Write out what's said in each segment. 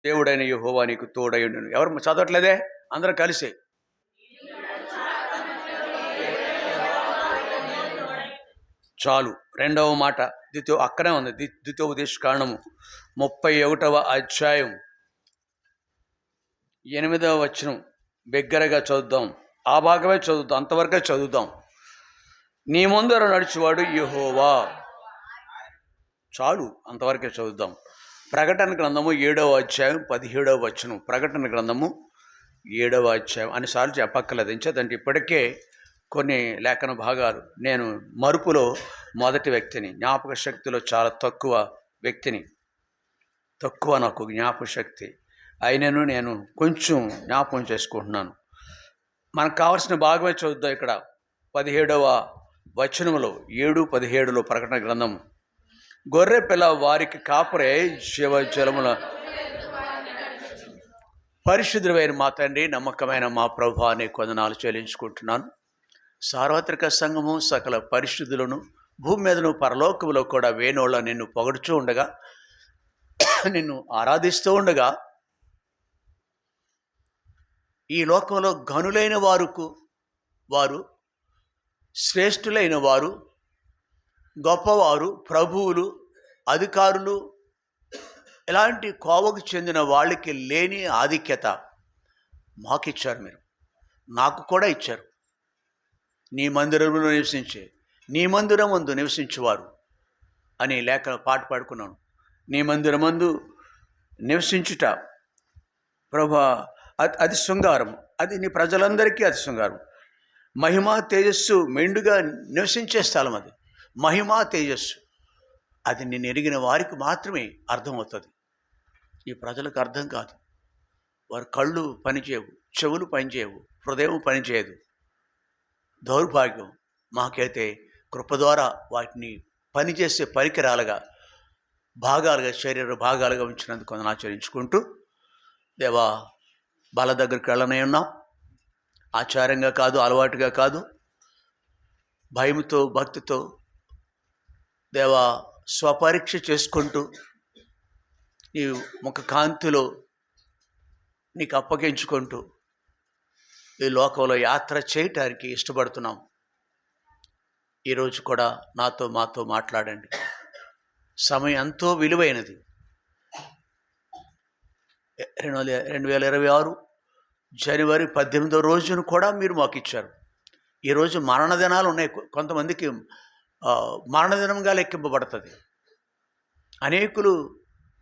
దేవుడైన యెహోవా నీకు తోడయుండును. ఎవరు చదవట్లేదే? అందరూ కలిసి. చాలు. రెండవ మాట అక్కడే ఉంది. ద్వితోపదేశకాండము 31వ అధ్యాయం 8వ వచనం బిగ్గరగా చదువుదాం. ఆ భాగమే చదువుతాం, అంతవరకే చదువుదాం. నీ ముందర నడిచేవాడు యెహోవా. చాలు, అంతవరకే చదువుదాం. ప్రకటన గ్రంథము 7వ అధ్యాయం 17వ వచనం. ప్రకటన గ్రంథము 7వ అధ్యాయం అన్నిసార్లు చెప్పక్కర్లేదు. ఎంచేతంటే ఇప్పటికే కొన్ని లేఖన భాగాలు నేను మరుపులో మొదటి వ్యక్తిని, జ్ఞాపక శక్తిలో చాలా తక్కువ వ్యక్తిని, తక్కువ నాకు జ్ఞాపక శక్తి అయినను నేను కొంచెం జ్ఞాపకం చేసుకుంటున్నాను. మనకు కావాల్సిన భాగమే చదువుద్దాం. ఇక్కడ 17వ వచనములో 7:17లో ప్రకటన గ్రంథం, గొర్రె పిల్ల వారికి కాపురే జీవజలముల పరిశుద్ధుడైన మా తండ్రి, నమ్మకమైన మా ప్రభువా నీ వందనాలు చెల్లించుకుంటున్నాను. సార్వత్రిక సంఘము సకల పరిశుద్ధులను భూమి మీదను పరలోకములో కూడా వేణోళ్ళ నిన్ను పొగడుచూ ఉండగా, నిన్ను ఆరాధిస్తూ ఉండగా, ఈ లోకంలో ఘనులైన వారు శ్రేష్ఠులైన వారు, గొప్పవారు, ప్రభువులు, అధికారులు, ఇలాంటి కోవకు చెందిన వాళ్ళకి లేని ఆధిక్యత మాకిచ్చారు. మీరు నాకు కూడా ఇచ్చారు. నీ మందిరంలో నివసించే, నీ మందిరమందు నివసించేవారు అని లేఖ పాట పాడుకున్నాను. నీ మందిరమందు నివసించుట ప్రభా అది శృంగారం. అది నీ ప్రజలందరికీ అది శృంగారం. మహిమా తేజస్సు మెండుగా నివసించే స్థలం అది. మహిమా తేజస్సు అది నిన్ను ఎరిగిన వారికి మాత్రమే అర్థమవుతుంది. ఈ ప్రజలకు అర్థం కాదు. వారి కళ్ళు పనిచేయవు, చెవులు పనిచేయవు, హృదయం పనిచేయదు. దౌర్భాగ్యం. మాకైతే కృప ద్వారా వాటిని పనిచేసే పరికరాలుగా, భాగాలుగా, శరీర భాగాలుగా ఉంచినందుకు కొంత ఆచరించుకుంటూ, దేవా బల దగ్గరికి వెళ్ళనే ఉన్నాం. ఆచారంగా కాదు, అలవాటుగా కాదు, భయంతో, భక్తితో దేవా స్వపరీక్ష చేసుకుంటూ నీ ముఖ కాంతిలో నీకు అప్పగించుకుంటూ ఈ లోకంలో యాత్ర చేయటానికి ఇష్టపడుతున్నాం. ఈరోజు కూడా మాతో మాట్లాడండి. సమయం ఎంతో విలువైనది. 2026 జనవరి 18వ రోజును కూడా మీరు మాకు ఇచ్చారు. ఈరోజు మరణదినాలు ఉన్నాయి. కొంతమందికి మరణదినంగా లెక్కింపబడుతుంది. అనేకులు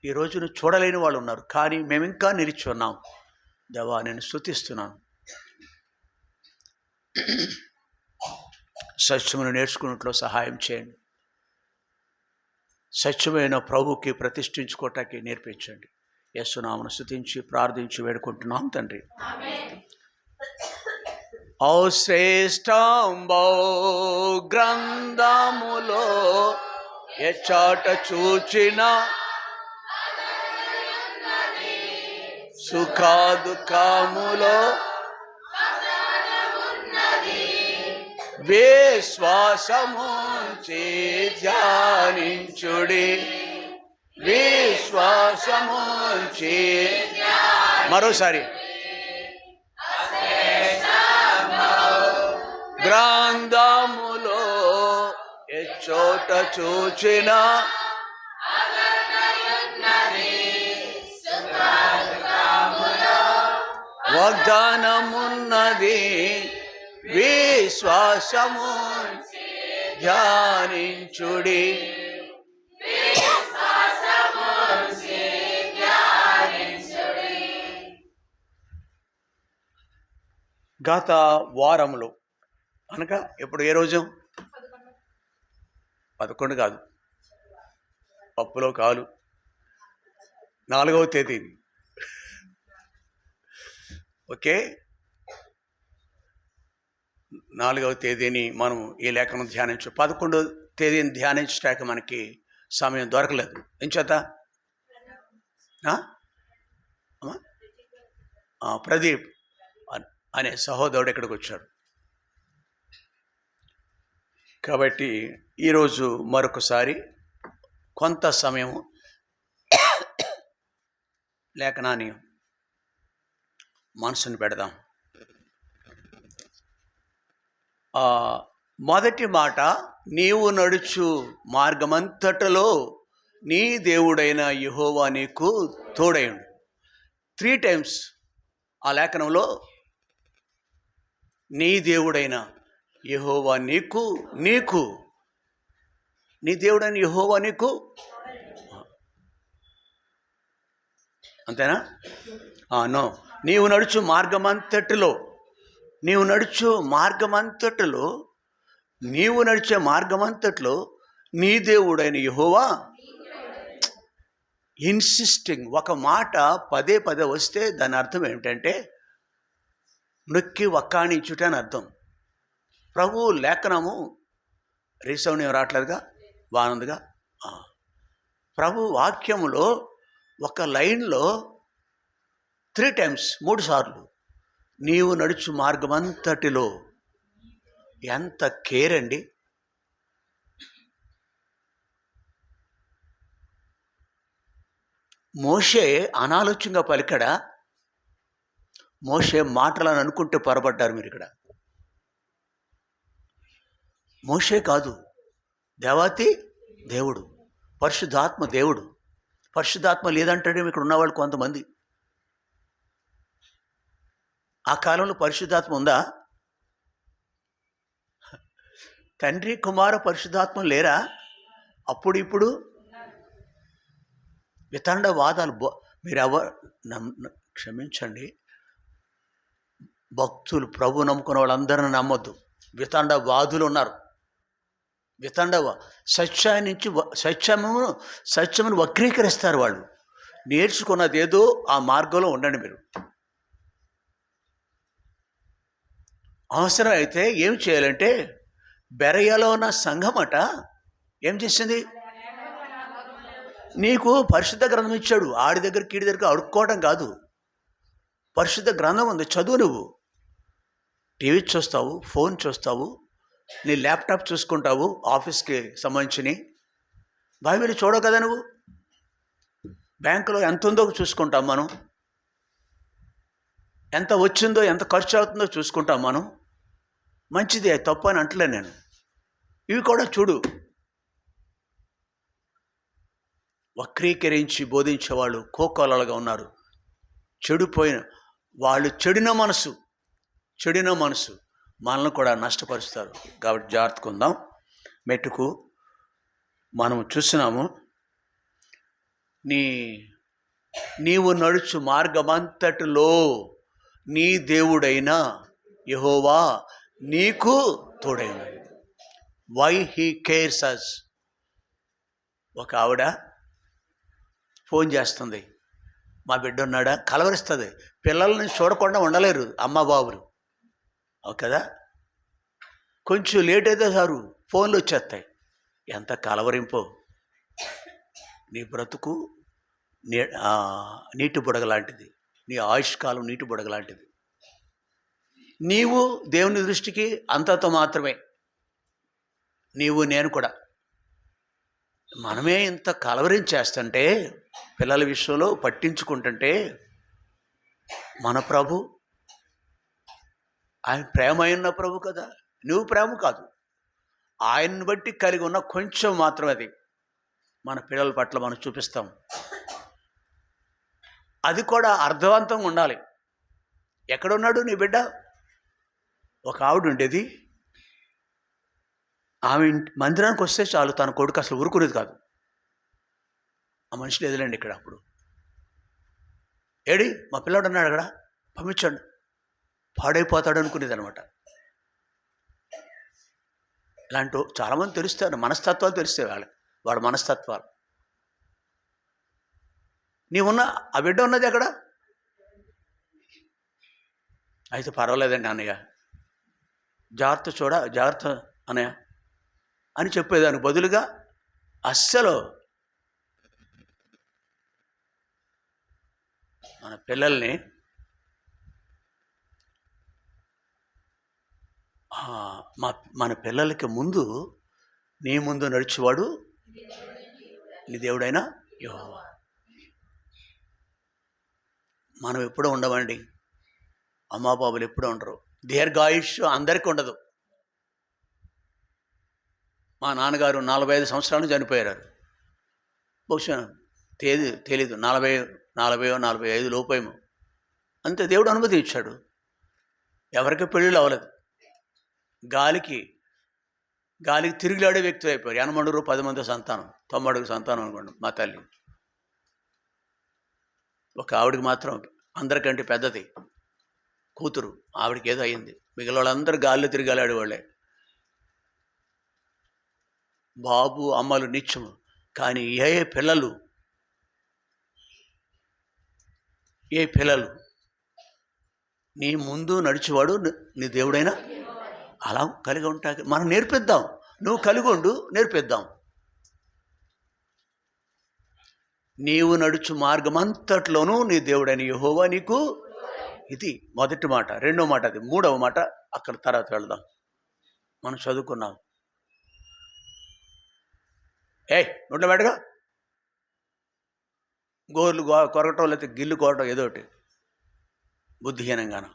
ఈ రోజును చూడలేని వాళ్ళు ఉన్నారు. కానీ మేము ఇంకా నిలిచి ఉన్నాం. దేవా నేను స్తుతిస్తున్నాను. సత్యమును నేర్చుకున్నట్లో సహాయం చేయండి. సత్యమైన ప్రభుకి ప్రతిష్ఠించుకోవటానికి నేర్పించండి. యేసునామమును స్తుతించి ప్రార్థించి వేడుకుంటున్నాం తండ్రి. ఓ శ్రేష్టంబో గ్రంథములో ఎచ్చాట చూచిన సుఖ దుఃఖములో విశ్వాసముంచి ధ్యానించుడి. విశ్వాసముంచి మరోసారి గ్రంథములో ఎచ్చోట చూచిన వాగ్దానమున్నది. విశ్వాసము ధ్యానించుడి. గత వారములో అనగా ఇప్పుడు ఏ రోజు? 11 కాదు, పప్పులో కాలు 4వ తేదీని. ఓకే, 4వ తేదీని మనం ఈ లేఖను ధ్యానించు. 11వ తేదీని ధ్యానించడానికి మనకి సమయం దొరకలేదు. ఎంచేత ప్రదీప్ అనే సహోదరుడు ఇక్కడికి వచ్చాడు. కాబట్టి ఈరోజు మరొకసారి కొంత సమయం లేఖనాన్ని మనసును పెడదాం. మొదటి మాట, నీవు నడుచు మార్గమంతటలో నీ దేవుడైన యెహోవా నీకు తోడైండు. 3 times ఆ లేఖనంలో నీ దేవుడైన యెహోవా నీకు నీ దేవుడైన యెహోవా నీకు, అంతేనా? నో. నీవు నడుచు మార్గమంతటిలో, నీవు నడిచే మార్గమంతట్లో నీ దేవుడైన యెహోవా. ఇన్సిస్టింగ్. ఒక మాట పదే వస్తే దాని అర్థం ఏమిటంటే నొక్కి వక్కాణించుట అని అర్థం. ప్రభు లేఖనము రీసౌండ్ ఏం రావట్లేదుగా, బాగుందిగా. ప్రభు వాక్యములో ఒక లైన్లో 3 times 3 సార్లు నీవు నడుచు మార్గమంతటిలో. ఎంత కేర్ అండి! మోషే అనాలోచనగా పలికడా? మోషే మాటలను అనుకుంటే పొరపడ్డారు మీరు ఇక్కడ. మోషే కాదు, దేవాతి దేవుడు, పరిశుద్ధాత్మ దేవుడు. పరిశుద్ధాత్మ లేదంటాడే ఇక్కడ ఉన్నవాళ్ళు కొంతమంది. ఆ కాలంలో పరిశుద్ధాత్మ ఉందా? తండ్రి కుమార పరిశుద్ధాత్మ లేరా? అప్పుడు ఇప్పుడు వితండవాదాలు. క్షమించండి, భక్తులు ప్రభు నమ్ముకున్న వాళ్ళందరిని నమ్మొద్దు. వితండవాదులు ఉన్నారు. సత్యమును వక్రీకరిస్తారు వాళ్ళు. నేర్చుకున్నది ఏదో ఆ మార్గంలో ఉండండి మీరు. అవసరం అయితే ఏం చేయాలంటే, బెరయలో ఉన్న సంఘమట ఏం చేసింది? నీకు పరిశుద్ధ గ్రంథం ఇచ్చాడు. ఆడి దగ్గర కీడి దగ్గర అడుక్కోవడం కాదు. పరిశుద్ధ గ్రంథం ఉంది, చదువు. నువ్వు టీవీ చూస్తావు, ఫోన్ చూస్తావు, నీ ల్యాప్టాప్ చూసుకుంటావు, ఆఫీస్కి సంబంధించి. బైబిల్ చూడవు కదా నువ్వు. బ్యాంకులో ఎంత ఉందో చూసుకుంటాం మనం, ఎంత వచ్చిందో ఎంత ఖర్చు అవుతుందో చూసుకుంటాం మనం. మంచిది, తప్పు అని అంటలే నేను. ఇవి కూడా చూడు. వక్రీకరించి బోధించేవాళ్ళు కోకోలలుగా ఉన్నారు. చెడిపోయిన వాళ్ళు, చెడిన మనసు మనల్ని కూడా నష్టపరుస్తారు. కాబట్టి జాగ్రత్తగా ఉందాం. మెట్టుకు మనం చూస్తున్నాము, నీవు నడుచు మార్గమంతటిలో నీ దేవుడైన యెహోవా నీకు తోడైన. వై హీ కేర్స్ అస్. ఒక ఆవిడ ఫోన్ చేస్తుంది, మా బిడ్డ ఉన్నాడా, కలవరిస్తుంది. పిల్లల్ని చూడకుండా ఉండలేరు అమ్మ బాబులు, కదా. కొంచెం లేట్ అయితే సారు ఫోన్లు వచ్చేస్తాయి. ఎంత కలవరింపో. నీ బ్రతుకు నీటి బుడగ లాంటిది, నీ ఆయుష్కాలం నీటి బుడగ లాంటిది. నీవు దేవుని దృష్టికి అంతతో మాత్రమే. నీవు నేను కూడా. మనమే ఇంత కలవరించేస్తుంటే, పిల్లల విషయంలో పట్టించుకుంటుంటే, మన ప్రభు ఆయన ప్రేమ అయిన ప్రభు కదా. నువ్వు ప్రేమ కాదు, ఆయన్ని బట్టి కలిగి ఉన్న కొంచెం మాత్రం అది మన పిల్లల పట్ల మనం చూపిస్తాం. అది కూడా అర్థవంతంగా ఉండాలి. ఎక్కడున్నాడు నీ బిడ్డ? ఒక ఆవిడ ఉండేది, ఆమె మందిరానికి వస్తే చాలు తన కొడుకు అసలు ఊరుకునేది కాదు. ఆ మనిషి లేదులేండి ఇక్కడ. అప్పుడు ఏడి మా పిల్లాడు ఉన్నాడు అక్కడ, పంపించండి, పాడైపోతాడు అనుకునేది అనమాట. ఇలాంటి చాలామంది తెలుస్తారు, మనస్తత్వాలు తెలుస్తాయి వాడి మనస్తత్వాలు. నీవున్న ఆ బిడ్డ ఉన్నది అక్కడ, అయితే పర్వాలేదండి అన్నయ్య, జాగ్రత్త అన్నయ్య అని చెప్పేదానికి బదులుగా అస్సలు మన పిల్లల్ని మన పిల్లలకి ముందు నీ ముందు నడిచేవాడు నీ దేవుడైనా యెహోవా. మనం ఎప్పుడూ ఉండమండి. అమ్మా బాబులు ఎప్పుడూ ఉండరు. దీర్ఘాయుష్ అందరికీ ఉండదు. మా నాన్నగారు 45 సంవత్సరాలు చనిపోయారు. బహుశా తెలీదు 40 45 లోపేమో. అంతే, దేవుడు అనుమతి ఇచ్చాడు. ఎవరికి పెళ్ళిళ్ళు అవ్వలేదు. గాలికి తిరిగిలాడే వ్యక్తులు అయిపోయారు. 80 10 మంది సంతానం, 90 సంతానం అనుకోండి. మా తల్లి ఒక ఆవిడికి మాత్రం అందరికంటే పెద్దది కూతురు, ఆవిడకి ఏదో అయింది. మిగిలిన వాళ్ళందరూ గాల్లో తిరిగాలాడేవాళ్ళే. బాబు అమ్మలు నిత్యము. కానీ ఏ పిల్లలు నీ ముందు నడిచేవాడు నీ దేవుడైనా అలా కలిగి ఉంటాకి మనం నేర్పిద్దాం. నువ్వు కలిగి ఉండు, నేర్పిద్దాం. నీవు నడుచు మార్గమంతట్లోనూ నీ దేవుడైన యెహోవా నీకు, ఇది మొదటి మాట. రెండో మాట అది. మూడవ మాట అక్కడ తర్వాత వెళదాం. మనం చదువుకున్నాం. నోట్లో బయటగా గోర్లు కొరగటం లేకపోతే గిల్లు కోరటం ఏదోటి బుద్ధిహీనంగాను.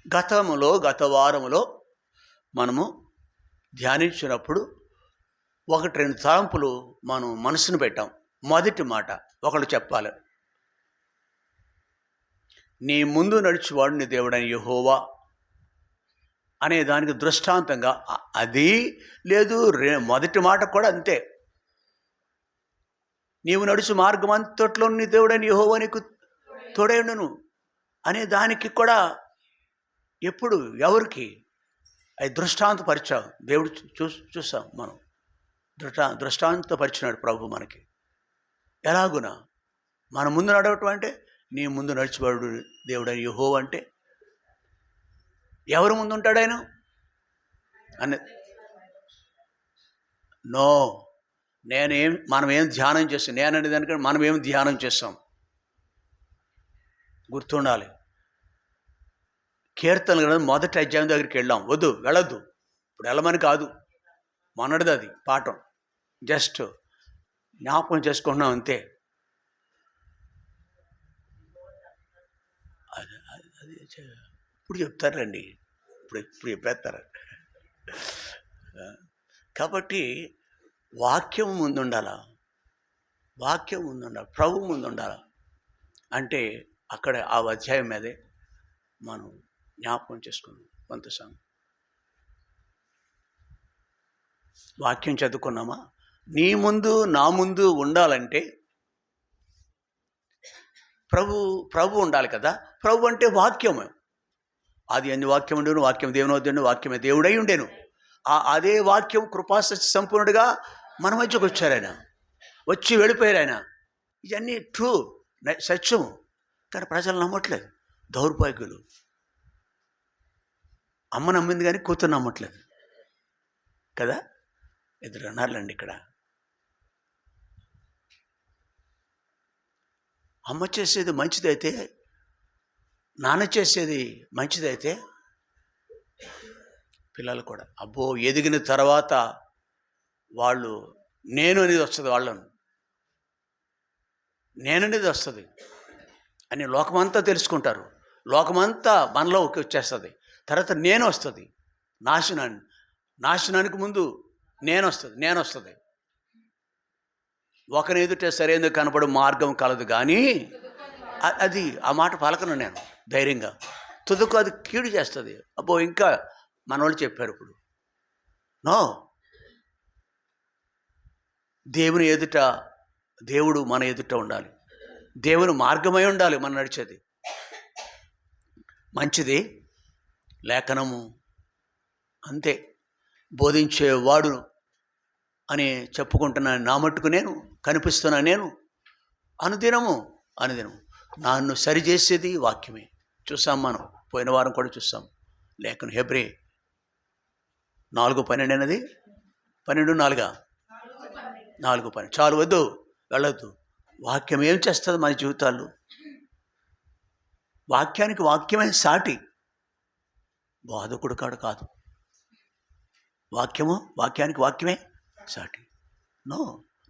గత వారములో మనము ధ్యానించినప్పుడు 1-2 తలంపులు మనం మనసును పెట్టాం. మొదటి మాట ఒకళ్ళు చెప్పాలి. నీ ముందు నడిచేవాడు నీ దేవుడైన యెహోవా అనే దానికి దృష్టాంతంగా అది లేదు. మొదటి మాట కూడా అంతే. నీవు నడుచు మార్గం అంతట్లో నీ దేవుడైన యెహోవా నీకు తోడైండును అనే దానికి కూడా ఎప్పుడు ఎవరికి అది దృష్టాంతపరిచావు. దేవుడు చూసాం మనం. దృష్టాంతపరిచినాడు ప్రభు మనకి. ఎలాగునా మన ముందు నడవటం అంటే నీ ముందు నడిచివాడు దేవుడైన యెహోవా అంటే ఎవరు ముందు ఉంటాడు ఆయన అని. నో, మనం ఏం ధ్యానం చేస్తాం. నేననే దానికంటే మనం ఏం ధ్యానం చేస్తాం గుర్తుండాలి. కీర్తనలు గ్రంథం మొదటి అధ్యాయం దగ్గరికి వెళ్ళొద్దు. ఇప్పుడు వెళ్ళమని కాదు, మొన్నటిది అది పాఠం. జస్ట్ జ్ఞాపకం చేసుకుంటున్నాం అంతే. అది ఇప్పుడు చెప్తారండి, ఇప్పుడు చెప్పేస్తారు. కాబట్టి వాక్యం ముందుండాల, ప్రభు ముందుండాల. అంటే అక్కడ ఆ అధ్యాయం మీదే మనం జ్ఞాపకం చేసుకున్నాం. కొంత సమయం వాక్యం చదువుకున్నామా? నీ ముందు నా ముందు ఉండాలంటే ప్రభు ఉండాలి కదా. ప్రభు అంటే వాక్యము. అది అన్ని వాక్యం ఉండేను, వాక్యం దేవుని వద్దండు, వాక్యమే దేవుడై ఉండేను. అదే వాక్యం కృపాసత్య సంపూర్ణుడిగా మన మధ్యకు వచ్చారు. ఆయన వచ్చి వెళ్ళిపోయారు. ఆయన ఇవన్నీ ట్రూ, సత్యము. కానీ ప్రజలు నమ్మట్లేదు, దౌర్భాగ్యులు. అమ్మ నమ్మింది కానీ కూతురు నమ్మట్లేదు కదా. ఇద్దరు అన్నారులేండి ఇక్కడ. అమ్మ చేసేది మంచిదైతే, నాన్న చేసేది మంచిదైతే పిల్లలు కూడా అబ్బో ఎదిగిన తర్వాత వాళ్ళు నేను అనేది వస్తుంది. నేననేది వస్తుంది అని లోకమంతా తెలుసుకుంటారు. లోకమంతా మనలో వచ్చేస్తుంది. తర్వాత నేను వస్తుంది. నాశనానికి ముందు నేను వస్తుంది. ఒకరి ఎదుటే సరైనది కనపడే మార్గం కలదు కానీ అది ఆ మాట పలకను నేను ధైర్యంగా. తుదకు అది కీడు చేస్తుంది. అబ్బో ఇంకా మనోళ్ళు చెప్పారు ఇప్పుడు. నో, దేవుడు మన ఎదుట ఉండాలి. దేవుని మార్గమై ఉండాలి మనం నడిచేది. మంచిది లేఖనము అంతే. బోధించేవాడు అని చెప్పుకుంటున్నాను. నా మట్టుకు నేను కనిపిస్తున్నా. నేను అనుదినము నన్ను సరిచేసేది వాక్యమే. చూసాం మనం, పోయిన వారం కూడా చూసాం. లేఖను హెబ్రీ 4:12 అనేది 4:12 చాలు, వెళ్ళొద్దు. వాక్యం ఏం చేస్తుంది మన జీవితాల్లో? వాక్యానికి వాక్యమే సాటి, బోధకుడు కాదు. వాక్యానికి వాక్యమే సాటి. No.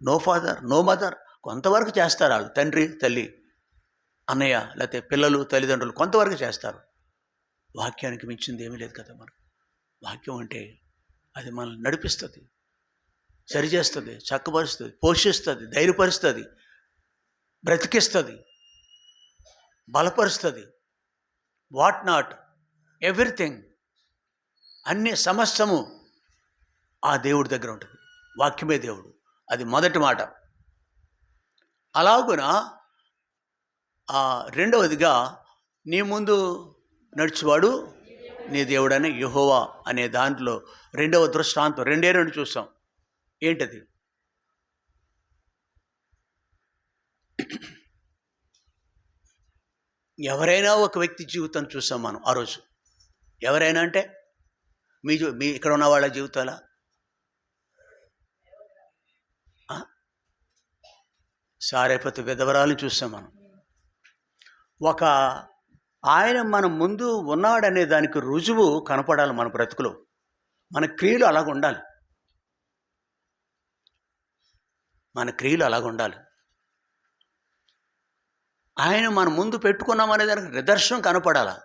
No father, no mother. కొంతవరకు చేస్తారు వాళ్ళు, తండ్రి తల్లి అన్నయ్య లేకపోతే పిల్లలు తల్లిదండ్రులు కొంతవరకు చేస్తారు. వాక్యానికి మించింది ఏమీ లేదు కదా మనకు. వాక్యం అంటే అది మనల్ని నడిపిస్తుంది, సరిచేస్తుంది, చక్కపరుస్తుంది, పోషిస్తుంది, ధైర్యపరుస్తుంది, బ్రతికిస్తుంది, బలపరుస్తుంది. వాట్ నాట్, ఎవ్రీథింగ్, అన్ని సమస్తము ఆ దేవుడి దగ్గర ఉంటుంది. వాక్యమే దేవుడు. అది మొదటి మాట. అలాగున రెండవదిగా నీ ముందు నడిచేవాడు నీ దేవుడని యెహోవా అనే దాంట్లో రెండవ దృష్టాంతం 2 చూస్తాం. ఏంటది? ఎవరైనా ఒక వ్యక్తి జీవితం చూసాం మనం ఆ రోజు. ఎవరైనా అంటే మీ ఇక్కడ ఉన్న వాళ్ళ జీవితాల సారేపతి విధవరాలను చూసాం మనం. ఆయన మన ముందు ఉన్నాడనే దానికి రుజువు కనపడాలి మన బ్రతుకులో. మన క్రియలు అలాగ ఉండాలి. మన క్రియలు అలాగ ఉండాలి. ఆయన మన ముందు పెట్టుకున్నామనే దానికి నిదర్శనం కనపడాలి.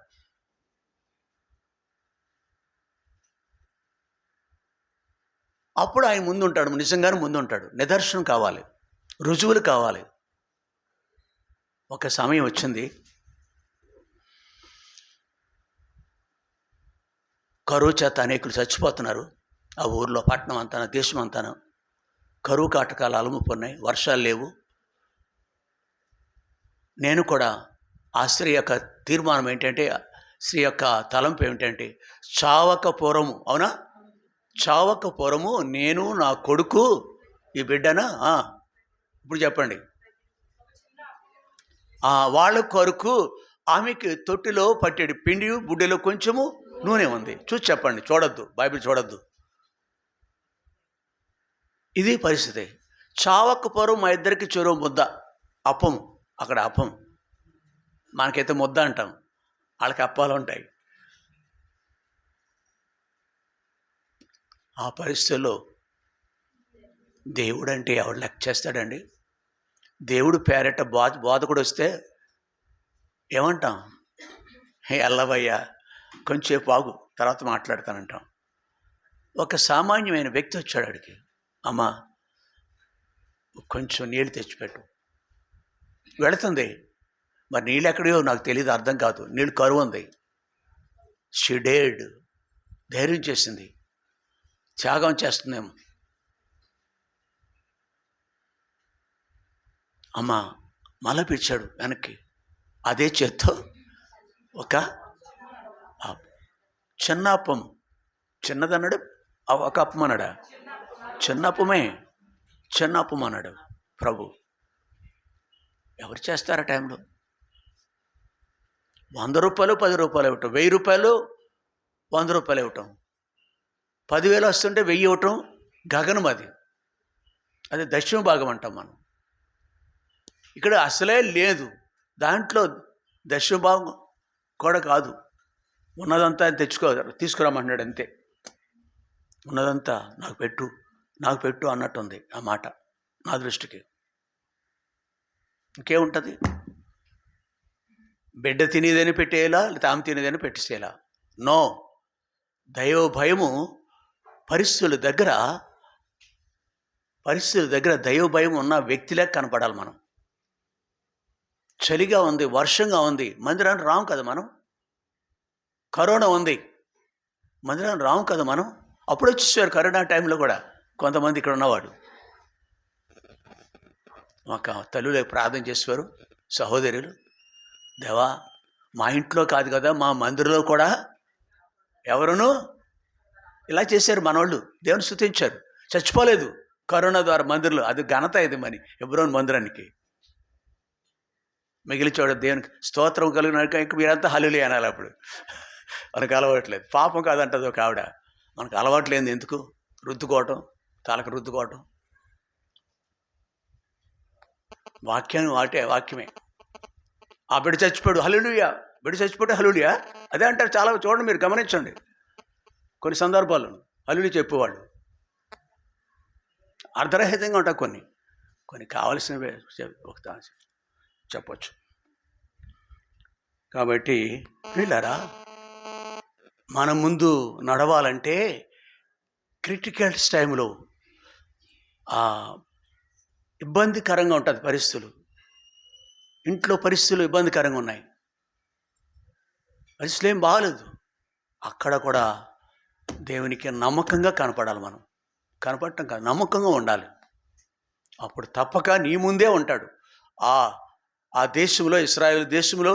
అప్పుడు ఆయన ముందు ఉంటాడు, నిజంగానే ముందు ఉంటాడు. నిదర్శనం కావాలి, రుజువులు కావాలి. ఒక సమయం వచ్చింది, కరువు చేత అనేకులు చచ్చిపోతున్నారు. ఆ ఊర్లో పట్టణం అంతా, దేశం అంతా కరువు కాటకాలు అలుముకున్నాయి, వర్షాలు లేవు. నేను కూడా ఆ స్త్రీ యొక్క తీర్మానం ఏంటంటే, స్త్రీ యొక్క తలంపు ఏమిటంటే, చావక పూర్వము, అవునా, చావక పూర్వము నేను నా కొడుకు ఈ బిడ్డనా, ఇప్పుడు చెప్పండి, వాళ్ళ కొరకు ఆమెకి తొట్టిలో పట్టెడు పిండి, బుడ్డలో కొంచెము నూనె ఉంది. చూసి చెప్పండి, చూడొద్దు, బైబిల్ చూడొద్దు. ఇది పరిస్థితి. చావక పూర్వం మా ఇద్దరికి చెరువు ముద్ద, అప్పం. అక్కడ అప్పం, మనకైతే ముద్ద అంటాం, వాళ్ళకి అప్పాలు ఉంటాయి. ఆ పరిస్థితుల్లో దేవుడు అంటే ఎవడు లెక్క చేస్తాడండి? దేవుడు పేరట బోధకుడు వస్తే ఏమంటాం? ఎల్లవయ్యా కొంచెంసేపు ఆగు, తర్వాత మాట్లాడతానంటాం. ఒక సామాన్యమైన వ్యక్తి వచ్చాడు అడిగి, అమ్మా కొంచెం నీళ్ళు తెచ్చిపెట్టు. వెళుతుంది, మరి నీళ్ళు ఎక్కడో నాకు తెలియదు, అర్థం కాదు, నీళ్ళు కరువు ఉంది. షీ డేడ్, ధైర్యం చేసింది, త్యాగం చేస్తుందేమో. అమ్మ మళ్ళీ పిలిచాడు వెనక్కి, అదే చేత్తో ఒక చిన్న అప్పం, చిన్నదన్నాడు, ఒక అప్పం అన్నాడా? చిన్న అప్పమే, చిన్న అప్పం అన్నాడు ప్రభు. ఎవరు చేస్తారు ఆ టైంలో? 100 రూపాయలు 10 రూపాయలు ఇవ్వటం, 1000 రూపాయలు 100 రూపాయలు ఇవ్వటం, 10,000 వస్తుంటే 1000 ఇవ్వటం గగనం. అది దక్షిణ భాగం అంటాం మనం. ఇక్కడ అసలే లేదు, దాంట్లో దక్షిణ భాగం కూడా కాదు. ఉన్నదంతా తీసుకురామంటున్నాడు అంతే. ఉన్నదంతా నాకు పెట్టు అన్నట్టుంది ఆ మాట నా దృష్టికి. ఇంకేముంటుంది? బిడ్డ తినేదని పెట్టేలా, లేకపోతే ఆమె తినేదని పెట్టేసేలా? నో. దైవ భయము పరిస్థితుల దగ్గర దైవ భయం ఉన్న వ్యక్తిలా కనపడాలి మనం. చలిగా ఉంది, వర్షంగా ఉంది, మందిరానికి రాము కదా మనం. కరోనా ఉంది, మందిరానికి రాము కదా మనం. అప్పుడు వచ్చేసారు కరోనా టైంలో కూడా కొంతమంది ఇక్కడ ఉన్నవాడు. మాకు తల్లులే ప్రార్థన చేసేవారు, సహోదరులు, దేవా మా ఇంట్లో కాదు కదా, మా మందిరంలో కూడా ఎవరునూ ఇలా చేశారు మనోళ్ళు. దేవుని స్తుతించారు, చచ్చిపోలేదు కరోనా ద్వారా మందిరంలో. అది ఘనత. ఇది మరి హెబ్రోను మందిరానికి మిగిలి చూడ దేవునికి స్తోత్రం కలిగినాక ఇంక మీరంతా హల్లెలూయా అనాలి. అప్పుడు మనకు అలవాట్లేదు, పాపం కాదంటది ఒక ఆవిడ. మనకు అలవాట్లేదు, ఎందుకు రుద్దుకోవటం, తలకు రుద్దుకోవటం. వాక్యమే. ఆ బిడ్డ చచ్చిపోయాడు హల్లెలూయా, బిడ్డ చచ్చిపోతే హల్లెలూయా అదే అంటారు. చాలా చూడండి, మీరు గమనించండి, కొన్ని సందర్భాల్లో హల్లెలూయా చెప్పేవాళ్ళు. అర్ధరహితంగా ఉంటాయి కొన్ని కొన్ని కావలసినవే ఒక చెప్పచ్చు. కాబట్టి వీళ్ళారా మన ముందు నడవాలంటే క్రిటికల్స్ టైంలో ఇబ్బందికరంగా ఉంటుంది పరిస్థితులు. ఇంట్లో పరిస్థితులు ఇబ్బందికరంగా ఉన్నాయి, పరిస్థితులు ఏం బాగలేదు. అక్కడ కూడా దేవునికి నమ్మకంగా కనపడాలి. మనం కనపడటం కాదు, నమ్మకంగా ఉండాలి. అప్పుడు తప్పక నీ ముందే ఉంటాడు. ఆ దేశంలో, ఇశ్రాయేలు దేశంలో,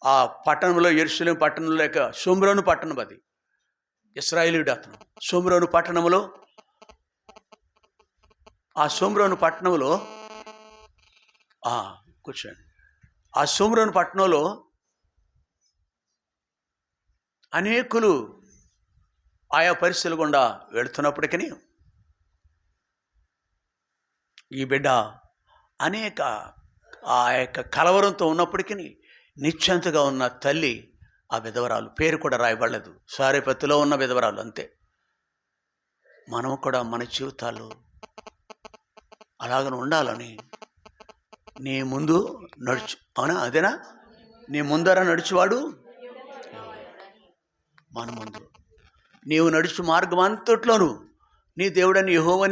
ఆ పట్టణంలో, యెరూషలేము పట్టణంలో, లేక షోమ్రోను పట్టణం, అది ఇశ్రాయేలీయుడు అతను. షోమ్రోను పట్టణంలో, ఆ షోమ్రోను పట్టణంలో కూర్చోండి. ఆ షోమ్రోను పట్టణంలో అనేకులు ఆయా పరిస్థితులు గుండా వెళుతున్నప్పటికీ ఈ బిడ్డ అనేక ఆ యొక్క కలవరంతో ఉన్నప్పటికీ నిశ్చంతగా ఉన్న తల్లి, ఆ విధవరాలు, పేరు కూడా రాయబడలేదు, సారెపత్తులో ఉన్న విధవరాలు, అంతే. మనం కూడా మన జీవితాలు అలాగనే ఉండాలని, నీ ముందు నడుచు, అవునా, అదేనా, నీ ముందర నడుచువాడు మన ముందు, నీవు నడుచు మార్గం అంతట్లోనూ నీ దేవుడని యెహోవా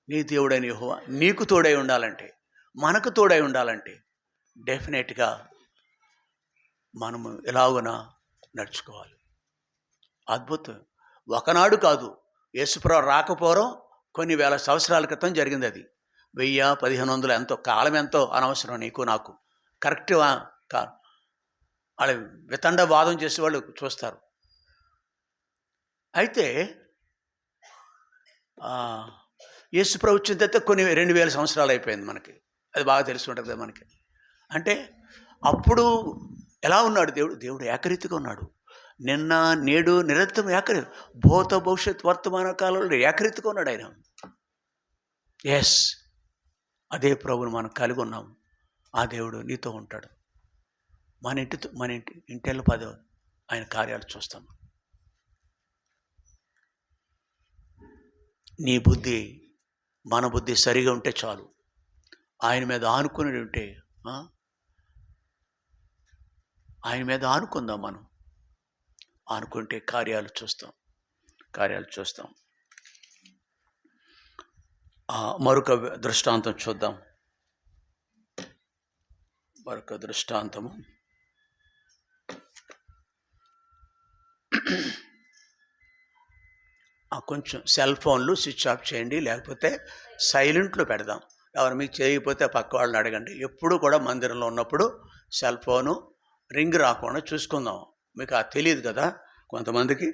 నీ దేవుడని యెహోవా నీకు తోడై ఉండాలంటే, మనకు తోడై ఉండాలంటే డెఫినెట్గా మనము ఎలాగున నడుచుకోవాలి. అద్భుతం. ఒకనాడు కాదు, యేసుప్రభువు రాకపోవడం కొన్ని వేల సంవత్సరాల క్రితం జరిగింది. అది 1000-1500 ఎంతో, కాలం ఎంతో అనవసరం నీకు నాకు. కరెక్ట్ కాదు. వాళ్ళు వితండవాదం చేసేవాళ్ళు చూస్తారు. అయితే యేసుప్రభువు వచ్చిన తర్వాత కొన్ని 2000 సంవత్సరాలు అయిపోయింది మనకి. అది బాగా తెలిసి ఉంటుంది కదా మనకి. అంటే అప్పుడు ఎలా ఉన్నాడు దేవుడు ఏకరీతిగా ఉన్నాడు. నిన్న నేడు నిరంతరం భూత భవిష్యత్ వర్తమాన కాలంలో ఏకరీతిగా ఉన్నాడు ఆయన. ఎస్, అదే ప్రభువును మనం కలిగి ఉన్నాము. ఆ దేవుడు నీతో ఉంటాడు. మన ఇంటిలో 10 ఆయన కార్యాలు చూస్తాము. నీ బుద్ధి, మన బుద్ధి సరిగా ఉంటే చాలు. ఆయన మీద ఆనుకుని ఉంటే, ఆయన మీద ఆనుకుందాం. మనం ఆనుకుంటే కార్యాలు చూస్తాం. మరొక దృష్టాంతం చూద్దాం. మరొక దృష్టాంతము కొంచెం సెల్ ఫోన్లు స్విచ్ ఆఫ్ చేయండి, లేకపోతే సైలెంట్లో పెడదాం. ఎవరు మీకు చేయకపోతే పక్క వాళ్ళని అడగండి. ఎప్పుడు కూడా మందిరంలో ఉన్నప్పుడు సెల్ ఫోను రింగ్ రాకుండా చూసుకుందాం. మీకు తెలియదు కదా కొంతమందికి.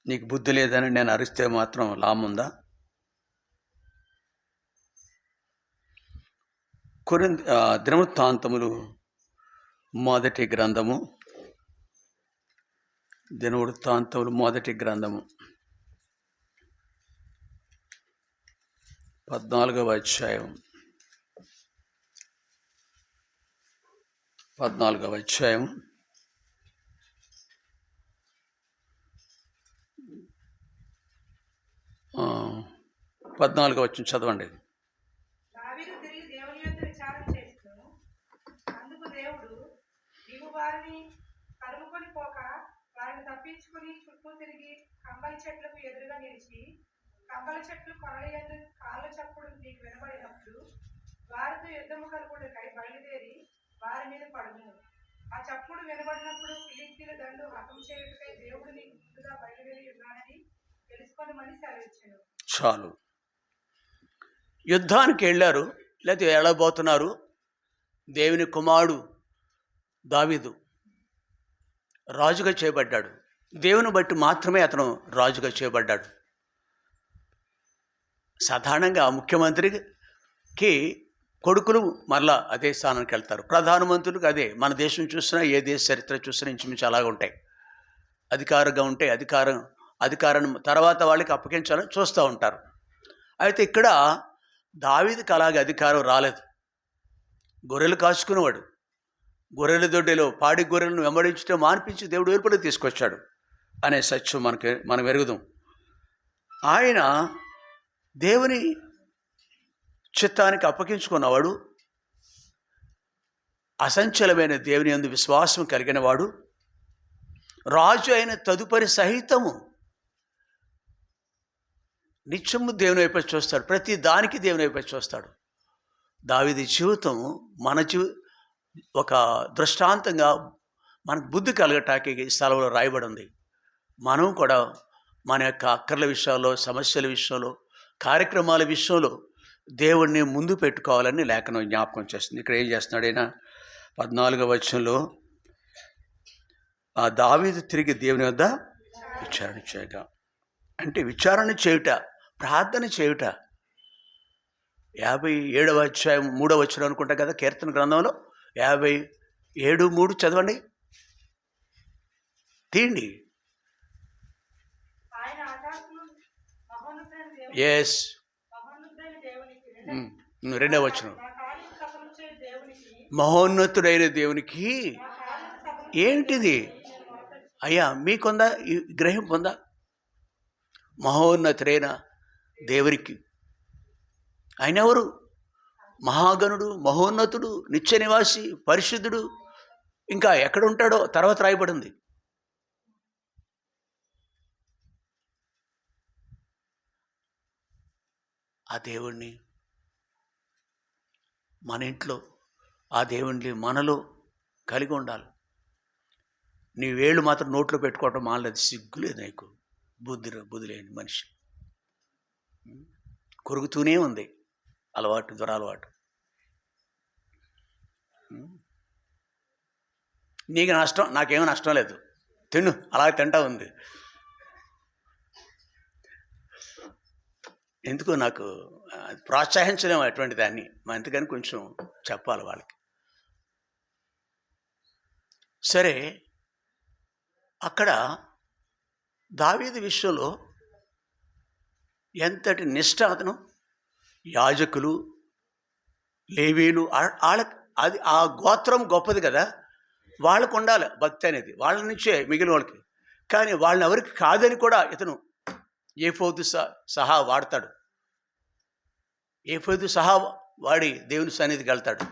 నీకు బుద్ధి లేదని నేను అరిస్తే మాత్రం లాముందా? దినవృత్తాంతములు మొదటి గ్రంథము 14వ అధ్యాయం 14వ వచనం చదవండి. తప్పించుకుని చుట్టూ తిరిగి కంబలి చెట్లకు ఎదురుగా నిలిచి, కంబలి చెట్లు కొరలయందు కాళ్ళ చప్పుడు నీకు వినబడినప్పుడు వారితో యుద్ధము కలుగుటకై బయలుదేరి వారి మీద పడును. ఆ చప్పుడు వినబడినప్పుడు ఫిలిష్తీయుల దండు హతం చేయుటకై దేవుడు నీకు ముందుగా బయలుదేరి ఉన్నాడని తెలుసుకొనమని సెలవిచ్చెను. చాలు. యుద్ధానికి వెళ్ళారు, లేకపోతే వెళ్ళబోతున్నారు. దేవుని కుమారుడు దావీదు రాజుగా చేయబడ్డాడు. దేవుని బట్టి మాత్రమే అతను రాజుగా చేయబడ్డాడు. సాధారణంగా ముఖ్యమంత్రికి కొడుకులు మరలా అదే స్థానానికి వెళ్తారు. ప్రధానమంత్రులకు అదే. మన దేశం చూసినా, ఏ దేశ చరిత్ర చూసినా ఇంచుమించు అలాగే ఉంటాయి. అధికారంగా ఉంటే అధికారం తర్వాత వాళ్ళకి అప్పగించాలని చూస్తూ ఉంటారు. అయితే ఇక్కడ దావీదుకి అలాగే అధికారం రాలేదు. గొర్రెలు కాచుకునేవాడు. గొర్రెల దొడ్డిలో పాడి గొర్రెలను వెంబడించడం మాన్పించి దేవుడు ఏర్పడి తీసుకొచ్చాడు అనే సత్యం మనం ఎరుగుదాం. ఆయన దేవుని చిత్తానికి అప్పగించుకున్నవాడు, అసంచలమైన దేవుని యందు విశ్వాసం కలిగిన వాడు, రాజు అయిన తదుపరి సహితము నిత్యము దేవుని వైపు చూస్తాడు. ప్రతి దానికి దేవుని వైపు చూస్తాడు. దావీదు జీవితం ఒక దృష్టాంతంగా మనకు బుద్ధి కలగటానికి ఈ స్థలంలో రాయబడి ఉంది. మనం కూడా మన యొక్క అక్కర్ల విషయాల్లో, సమస్యల విషయంలో, కార్యక్రమాల విషయంలో దేవుణ్ణి ముందు పెట్టుకోవాలని లేఖనం జ్ఞాపకం చేస్తుంది. ఇక్కడ ఏం చేస్తున్నాడు ఆయన? 14వ వచనంలో ఆ దావీదు తిరిగి దేవుని వద్ద విచారణ చేయగా, అంటే విచారణ చేయుట, ప్రార్థన చేయుట. 57వ అధ్యాయం 3వ వచనం అనుకుంటా కదా కీర్తన గ్రంథంలో. 57:3 చదవండి, తీయండి. ఆయన ఆకాశము మహోన్నతుడైన ఎస్, దేవునికి 2వ వచనం. నా కార్యం సఫలం చేయు దేవునికి మహోన్నతుడైన దేవునికి నా కార్యం సఫలం ఏంటిది అయ్యా? మీకుందా ఈ గ్రహింపు ఉందా? మహోన్నతుడైన దేవునికి. ఆయన ఎవరు? మహాగణుడు, మహోన్నతుడు, నిత్య నివాసి, పరిశుద్ధుడు. ఇంకా ఎక్కడ ఉంటాడో తర్వాత రాయబడింది. ఆ దేవుణ్ణి మన ఇంట్లో, ఆ దేవుణ్ణి మనలో కలిగి ఉండాలి. నీ వేళ్ళు మాత్రం నోట్లో పెట్టుకోవటం మానలేదు. సిగ్గులేదు నీకు. బుద్ధి లేని మనిషి. కొరుకుతూనే ఉంది అలవాటు, దురలవాటు. నీకు నష్టం, నాకేమీ నష్టం లేదు. తిను, అలా తింటా ఉంది. ఎందుకు నాకు ప్రోత్సహించలేము అటువంటి దాన్ని. అందుకని కొంచెం చెప్పాలి వాళ్ళకి. సరే, అక్కడ దావీదు విషయంలో ఎంతటి నిష్ఠ అతను. యాజకులు, లేవీలు, అది ఆ గోత్రం గొప్పది కదా, వాళ్ళకు ఉండాలి భక్తి అనేది, వాళ్ళ నుంచే మిగిలిన వాళ్ళకి. కానీ వాళ్ళని ఎవరికి కాదని కూడా ఇతను ఏఫోదు సహా వాడతాడు. ఏఫోదు సహా వాడి దేవుని సన్నిధికి వెళ్తాడు.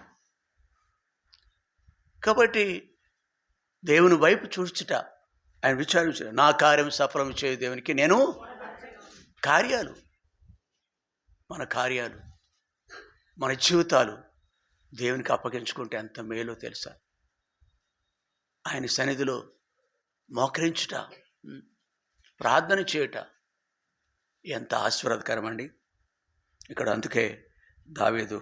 కాబట్టి దేవుని వైపు చూచుట, ఆయన విచారించు. నా కార్యం సఫలం చేయు దేవునికి నేను కార్యాలు, మన జీవితాలు దేవునికి అప్పగించుకుంటే ఎంత మేలో తెలుసా. ఆయన సన్నిధిలో మోకరించుట, ప్రార్థన చేయుట ఎంత ఆశీర్వాదకరం అండి. ఇక్కడ అందుకే దావీదు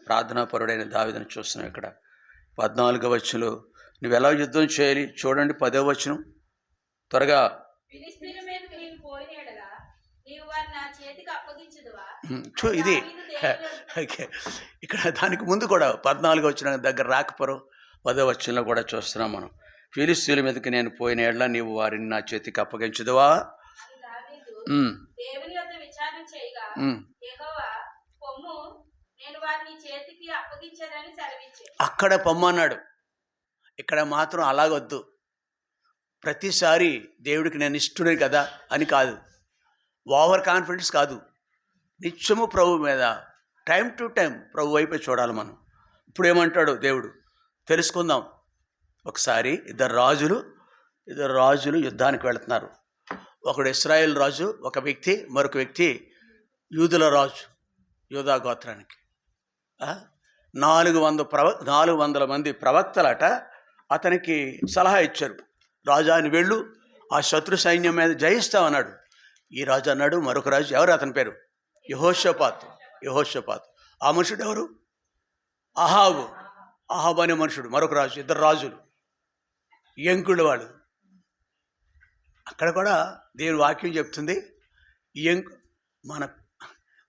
ప్రార్థనాపరుడైన దావీదును చూస్తున్నాం. ఇక్కడ 14వ వచనంలో నువ్వు ఎలా యుద్ధం చేయాలి చూడండి. 10వ వచనం త్వరగా. ఇది ఇక్కడ దానికి ముందు కూడా 14వ వచనం దగ్గర రాకపోవడం 10వ వచనంలో కూడా చూస్తున్నాం మనం. ఫిలిష్తీయుల మీదకి నేను పోయిన ఎడల నీవు వారిని నా చేతికి అప్పగించుదువా? అక్కడ పొమ్మన్నాడు, ఇక్కడ మాత్రం అలాగొద్దు. ప్రతిసారి దేవుడికి నేను ఇష్టడే కదా అని కాదు, ఓవర్ కాన్ఫిడెన్స్ కాదు. నిత్యము ప్రభు మీద టైం టు టైం ప్రభు వైపే చూడాలి మనం. ఇప్పుడు ఏమంటాడు దేవుడు తెలుసుకుందాం. ఒకసారి ఇద్దరు రాజులు యుద్ధానికి వెళుతున్నారు. ఒకడు ఇశ్రాయేల్ రాజు, ఒక వ్యక్తి, మరొక వ్యక్తి యూదుల రాజు, యూదా గోత్రానికి. 400 మంది ప్రవక్తలట అతనికి సలహా ఇచ్చారు. రాజా అని వెళ్ళు, ఆ శత్రు సైన్యం మీద జయిస్తామన్నాడు. ఈ రాజు అన్నాడు. మరొక రాజు, ఎవరు అతని పేరు? యెహోషాపాతు. ఆ మనుషుడు ఎవరు? అహాబు అనే మనుషుడు, మరొక రాజు. ఇద్దరు రాజులు, యంకుడు వాళ్ళు. అక్కడ కూడా దేవుని వాక్యం చెప్తుంది,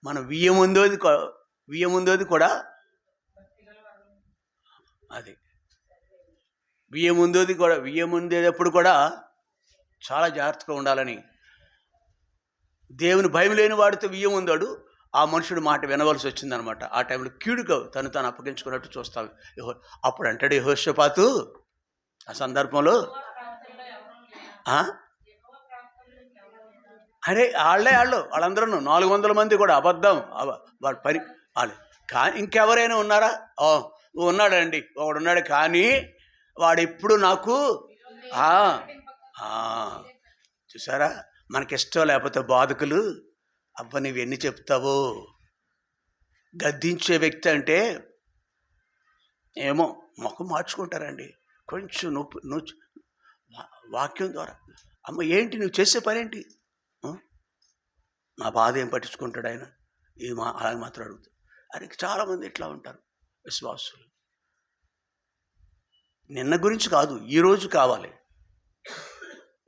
మన వియ్యం ముందోది కూడా అది వియ్యం ముందేటప్పుడు కూడా చాలా జాగ్రత్తగా ఉండాలని. దేవుని భయం లేని వాడితో వియ్యం ఉందాడు. ఆ మనుషుడు మాట వినవలసి వచ్చిందనమాట. ఆ టైంలో కీడుగా తను అప్పగించుకున్నట్టు చూస్తావు. అప్పుడు అంటాడు యెహోషాపాతు ఆ సందర్భంలో, అరే వాళ్ళందరూ 400 మంది కూడా అబద్ధం వాడు పని వాళ్ళు. కానీ ఇంకెవరైనా ఉన్నారా? ఉన్నాడండి, ఒకడున్నాడు, కానీ వాడు ఎప్పుడు నాకు చూసారా, మనకిష్టం లేకపోతే బాధకులు అబ్బా నువ్వెన్ని చెప్తావో. గద్దించే వ్యక్తి అంటే ఏమో ముఖం మార్చుకుంటారండి కొంచెం నువ్వు వాక్యం ద్వారా. అమ్మ ఏంటి నువ్వు చేసే పని ఏంటి? నా బాధ ఏం పట్టించుకుంటాడు ఆయన? అలాగే మాత్రం అడుగుతాడు. అది చాలామంది ఇట్లా ఉంటారు విశ్వాసులు. నిన్న గురించి కాదు, ఈరోజు కావాలి.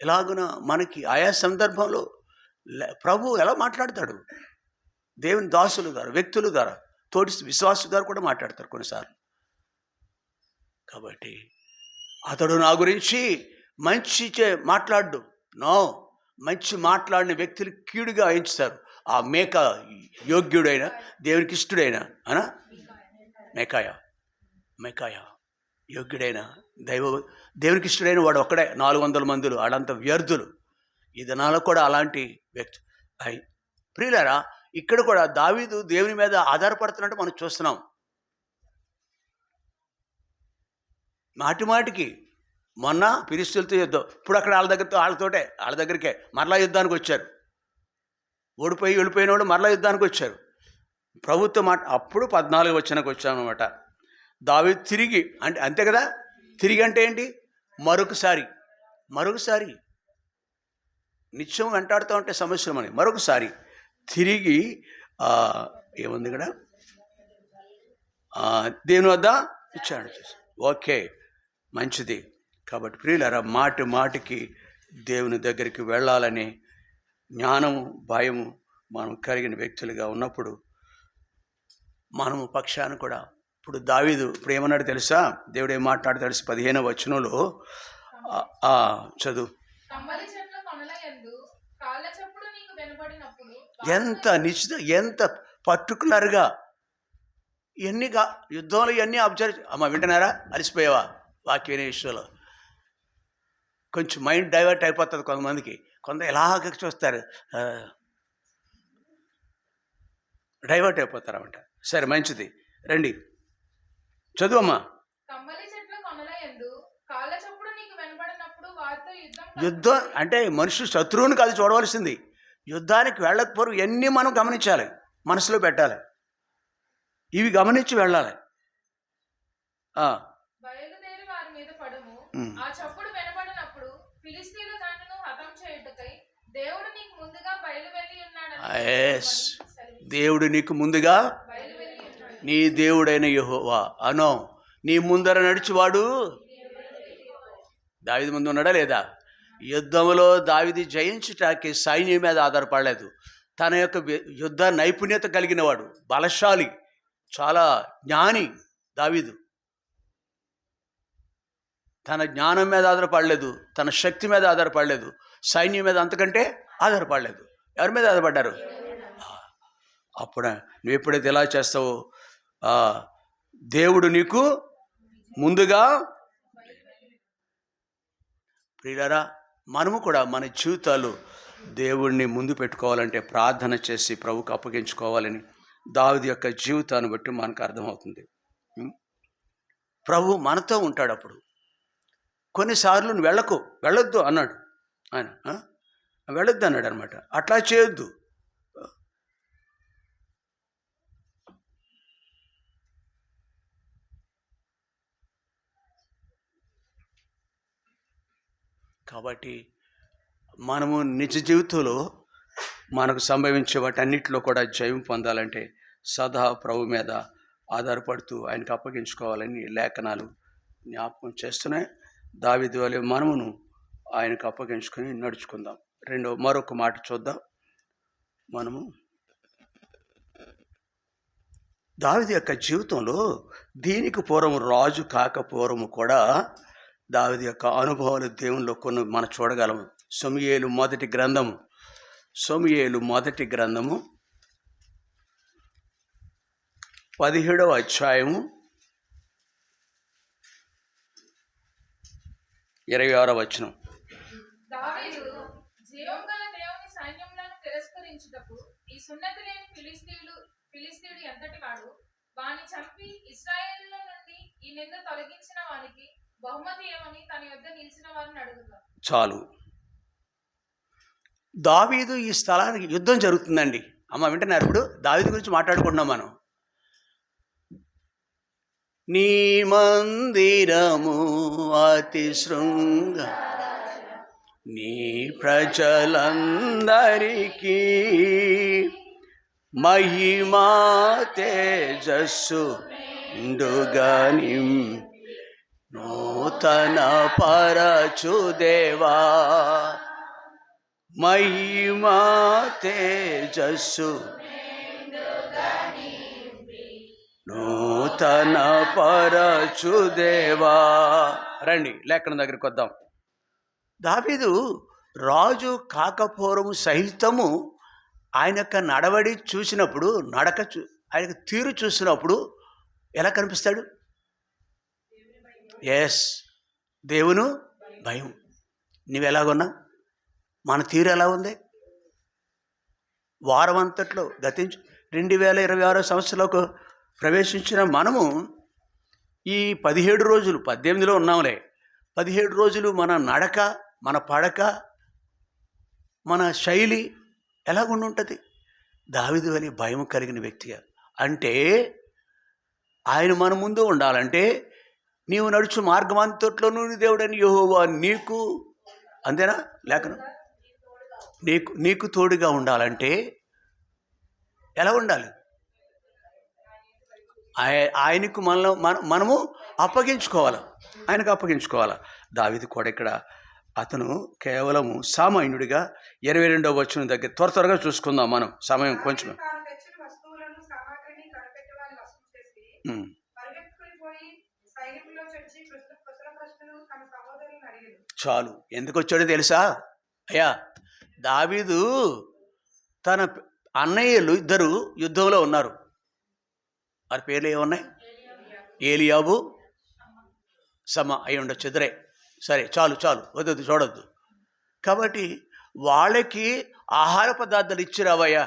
ఎలాగున మనకి ఆయా సందర్భంలో ప్రభు ఎలా మాట్లాడతాడు? దేవుని దాసులు ద్వారా, వ్యక్తుల ద్వారా, తోటి విశ్వాసుల ద్వారా కూడా మాట్లాడతారు కొన్నిసార్లు. కాబట్టి అతడు నా గురించి మంచి మాట్లాడు, మంచి మాట్లాడిన వ్యక్తులు కీడుగా ఎంచుతారు. ఆ మేక యోగ్యుడైన దేవునికి ఇష్టడైన మేకాయ యోగ్యుడైన దేవునికి ఇష్టడైన వాడు ఒక్కడే. 400 మందులు వాడంత వ్యర్థులు. ఈ దినాల్లో కూడా అలాంటి వ్యక్తి. ప్రియులారా, ఇక్కడ కూడా దావీదు దేవుని మీద ఆధారపడుతున్నట్టు మనం చూస్తున్నాం. మాటికి మొన్న ఫిలిష్తీయులతో యుద్ధం, ఇప్పుడు అక్కడ వాళ్ళ దగ్గరికే మరలా యుద్ధానికి వచ్చారు. వెళ్ళిపోయిన వాళ్ళు మరలా యుద్ధానికి వచ్చారు. ప్రభుత్వం మాట అప్పుడు 14 వచనానికి వచ్చామన్నమాట. దావీదు తిరిగి అంటే అంతే కదా, తిరిగి అంటే ఏంటి? మరొకసారి నిత్యం వెంటాడుతూ ఉంటే సమస్యలు మనకి. మరొకసారి తిరిగి ఏముంది ఇక్కడ, దేవుని వద్ద ఇచ్చాడు. ఓకే, మంచిది. కాబట్టి ప్రియులారా, మాటికి దేవుని దగ్గరికి వెళ్ళాలని జ్ఞానము భయము మనం కలిగిన వ్యక్తులుగా ఉన్నప్పుడు మనము పక్షాన కూడా. ఇప్పుడు దావీదు ఇప్పుడు ఏమన్నాడు తెలుసా? దేవుడు ఏం మాట్లాడతాడు? 15వ వచనంలో చదువు. ఎంత పర్టికులర్గా ఎన్నిగా యుద్ధంలో ఇవన్నీ అబ్జర్వ్. వింటున్నారా? అలసిపోయావా వాక్యం విషయంలో? కొంచెం మైండ్ డైవర్ట్ అయిపోతుంది కొంతమందికి. కొంత ఎలాగ చూస్తారు, డైవర్ట్ అయిపోతారన్నమాట. సరే, మంచిది, రండి చదువమ్మా. యుద్ధం అంటే మనుషులు శత్రువుని కాదు చూడవలసింది. యుద్ధానికి వెళ్ళకపోరు ఎన్ని మనం గమనించాలి, మనసులో పెట్టాలి, ఇవి గమనించి వెళ్ళాలి. దేవుడు నీకు ముందుగా నీ దేవుడైన యెహోవా నీ ముందర నడిచివాడు. దావీదు ముందు ఉన్నాడా లేదా? యుద్ధంలో దావీదు జయించటానికి సైన్యం మీద ఆధారపడలేదు. తన యొక్క యుద్ధ నైపుణ్యత కలిగిన వాడు, బలశాలి, చాలా జ్ఞాని దావీదు. తన జ్ఞానం మీద ఆధారపడలేదు, తన శక్తి మీద ఆధారపడలేదు, సైన్యం మీద అంతకంటే ఆధారపడలేదు. ఎవరి మీద ఆధారపడ్డారు? అప్పుడు నువ్వు ఎప్పుడైతే ఎలా చేస్తావో దేవుడు నీకు ముందుగా. ప్రియులారా, మనము కూడా మన జీవితాలు దేవుణ్ణి ముందు పెట్టుకోవాలంటే ప్రార్థన చేసి ప్రభువుకు అప్పగించుకోవాలని దావీదు యొక్క జీవితాన్ని బట్టి మనకు అర్థమవుతుంది. ప్రభు మనతో ఉంటాడు. అప్పుడు కొన్నిసార్లు నువ్వు వెళ్ళొద్దు అన్నాడు ఆయన. వెళ్ళొద్దు అన్నాడు అనమాట. అట్లా చేయొద్దు. కాబట్టి మనము నిజ జీవితంలో మనకు సంభవించే వాటన్నిటిలో కూడా జయం పొందాలంటే సదా ప్రభు మీద ఆధారపడుతూ ఆయనకు అప్పగించుకోవాలని లేఖనాలు జ్ఞాపకం చేస్తున్నాయి. దావీదు వలె మనమును ఆయనకు అప్పగించుకొని నడుచుకుందాం. మరొక మాట చూద్దాం. మనము దావీదు యొక్క జీవితంలో దీనికి పూర్వము, రాజు కాకపోవరము కూడా దావీదు యొక్క అనుభవాలు దేవునిలో కొన్ని మనం చూడగలము. సమూయేలు మొదటి గ్రంథము 17వ అధ్యాయము 26వ వచనం. దావీదు జీవముగల దేవుని సైన్యములను సున్నతి లేని ఫిలిస్తీయుడు ఎంతటి వాడు? వాని చంపి ఇశ్రాయేలులో నుండి ఈ నింద తొలగించిన వానికి బహుమతి ఏమని తన యొద్ద నిలిచిన వారిని అడుగుతారు. చాలు. దావీదు ఈ స్థలానికి యుద్ధం జరుగుతుందండి. అమ్మ వింటున్నారు? ఇప్పుడు దావీదు గురించి మాట్లాడుకుంటున్నాం మనం. నీ మందిరము అతి శృంగ, నీ ప్రజలందరికీ మహిమా తేజస్సు ఉండుగాని నూతన పరచుదేవా, మహిమా తేజస్సు నూతన పరచుదేవా. రండి లేఖనం దగ్గరికి వద్దాం. దావీదు రాజు కాకపోవడము సహితము ఆయన యొక్క నడవడి చూసినప్పుడు, ఆయన తీరు చూసినప్పుడు ఎలా కనిపిస్తాడు? ఎస్, దేవుని భయం. నువ్వెలాగున్నా, మన తీరు ఎలా ఉంది? వారం అంతట్లో 2026 సంవత్సరంలోకి ప్రవేశించిన మనము ఈ 17 రోజులు, 18లో ఉన్నాంలే, 17 రోజులు మన నడక, మన పడక, మన శైలి ఎలాగుండుంటుంది? దావీదు వలె భయం కలిగిన వ్యక్తిగా. అంటే ఆయన మన ముందు ఉండాలంటే నీవు నడుచు మార్గమంతట్లోనూ దేవుడని యెహోవా నీకు, అంతేనా? లేఖనం నీకు తోడుగా ఉండాలంటే ఎలా ఉండాలి? ఆయనకు మనము అప్పగించుకోవాలి, ఆయనకు అప్పగించుకోవాలి. దావీదు కూడా ఇక్కడ అతను కేవలము సామాన్యుడిగా 22వ వచనం దగ్గర త్వరగా చూసుకుందాం మనం, సమయం కొంచెం. చాలు. ఎందుకు వచ్చాడో తెలుసా అయ్యా? దావీదు తన అన్నయ్యలు ఇద్దరు యుద్ధంలో ఉన్నారు. వారి పేర్లు ఏమున్నాయి? ఏలియాబు, సమ అయి ఉండొచ్చు, ఇద్దరే. సరే, చాలు వద్దు, చూడొద్దు. కాబట్టి వాళ్ళకి ఆహార పదార్థాలు ఇచ్చిరావయ్యా,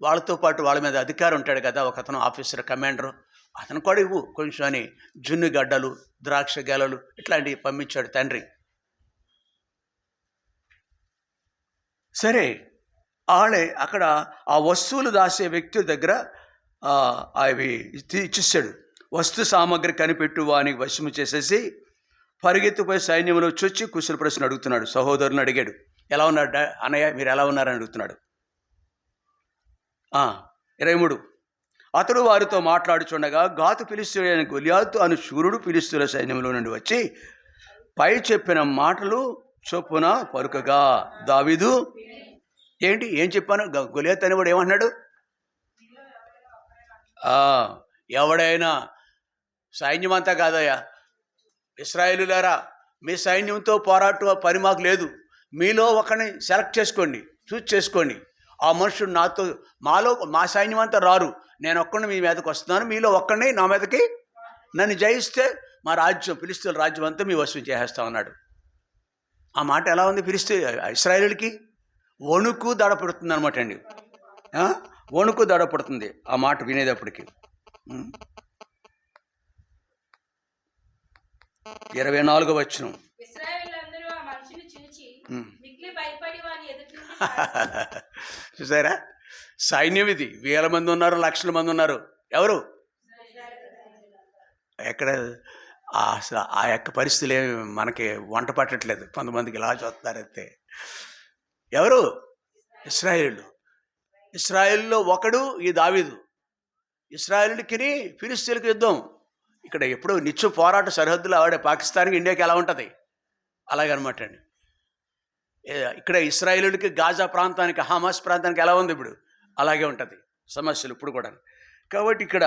వాళ్ళతో పాటు వాళ్ళ మీద అధికారం ఉంటాడు కదా ఒక అతను, ఆఫీసర్, కమాండరు, అతను కూడా ఇవ్వు కొంచెం అని జున్ను గడ్డలు, ద్రాక్ష గెలలు ఇట్లాంటివి పంపించాడు తండ్రి. సరే, వాళ్ళే అక్కడ ఆ వస్తువులు దాసే వ్యక్తుల దగ్గర అవి ఇచ్చేసాడు. వస్తు సామాగ్రి కనిపెట్టు వానికి వశము చేసేసి పరిగెత్తిపోయి సైన్యంలో చొచ్చి కుశల ప్రశ్న అడుగుతున్నాడు. సహోదరుని అడిగాడు, ఎలా ఉన్నాడు అన్నయ్య, మీరు ఎలా ఉన్నారని అడుగుతున్నాడు. 23 అతడు వారితో మాట్లాడుచుండగా గాతు ఫిలిష్తీయుడైన గొలియాతు అను శూరుడు ఫిలిష్తీయుల సైన్యంలో నుండి వచ్చి పై చెప్పిన మాటలు చొప్పున పలుకగా దావీదు ఏం చెప్పాను? గొలియాతు అనేవాడు ఏమన్నాడు? ఎవడైనా, సైన్యం అంతా కాదయ్యా, ఇశ్రాయేలులారా, మీ సైన్యంతో పోరాట పని మాకు లేదు. మీలో ఒకరిని సెలెక్ట్ చేసుకోండి, చూస్ చేసుకోండి. ఆ మనుషుడు మా సైన్యం అంతా రారు, నేను ఒక్కడిని మీ మీదకి వస్తున్నాను, మీలో ఒక్కడిని నా మీదకి నన్ను జయిస్తే మా రాజ్యం, ఫిలిష్తీయుల రాజ్యం అంతా మీ వశం చేసేస్తామన్నాడు. ఆ మాట ఎలా ఉంది? ఇశ్రాయేలుకి వణుకు దడపడుతుంది అనమాట అండి. వణుకు దడపడుతుంది ఆ మాట వినేటప్పటికి. 24వ వచనం. చూసారా? సైన్యం ఇది, వేల మంది ఉన్నారు, లక్షల మంది ఉన్నారు. ఎవరు? ఎక్కడ ఆ యొక్క పరిస్థితులు ఏమి మనకి వంట పట్టట్లేదు. కొంతమందికి ఇలా చూస్తున్నారైతే ఎవరు? ఇశ్రాయేలులో ఒకడు ఈ దావీదు. ఇశ్రాయేలుకి ఫిలిష్తీయులకు యుద్ధం. ఇక్కడ ఎప్పుడూ నిత్యం పోరాట సరిహద్దులు ఆవిడ పాకిస్తాన్కి ఇండియాకి ఎలా ఉంటుంది అలాగనమాట అండి. ఇక్కడ ఇశ్రాయేలుకి గాజా ప్రాంతానికి, హమాస్ ప్రాంతానికి ఎలా ఉంది ఇప్పుడు అలాగే ఉంటుంది సమస్యలు ఇప్పుడు కూడా. కాబట్టి ఇక్కడ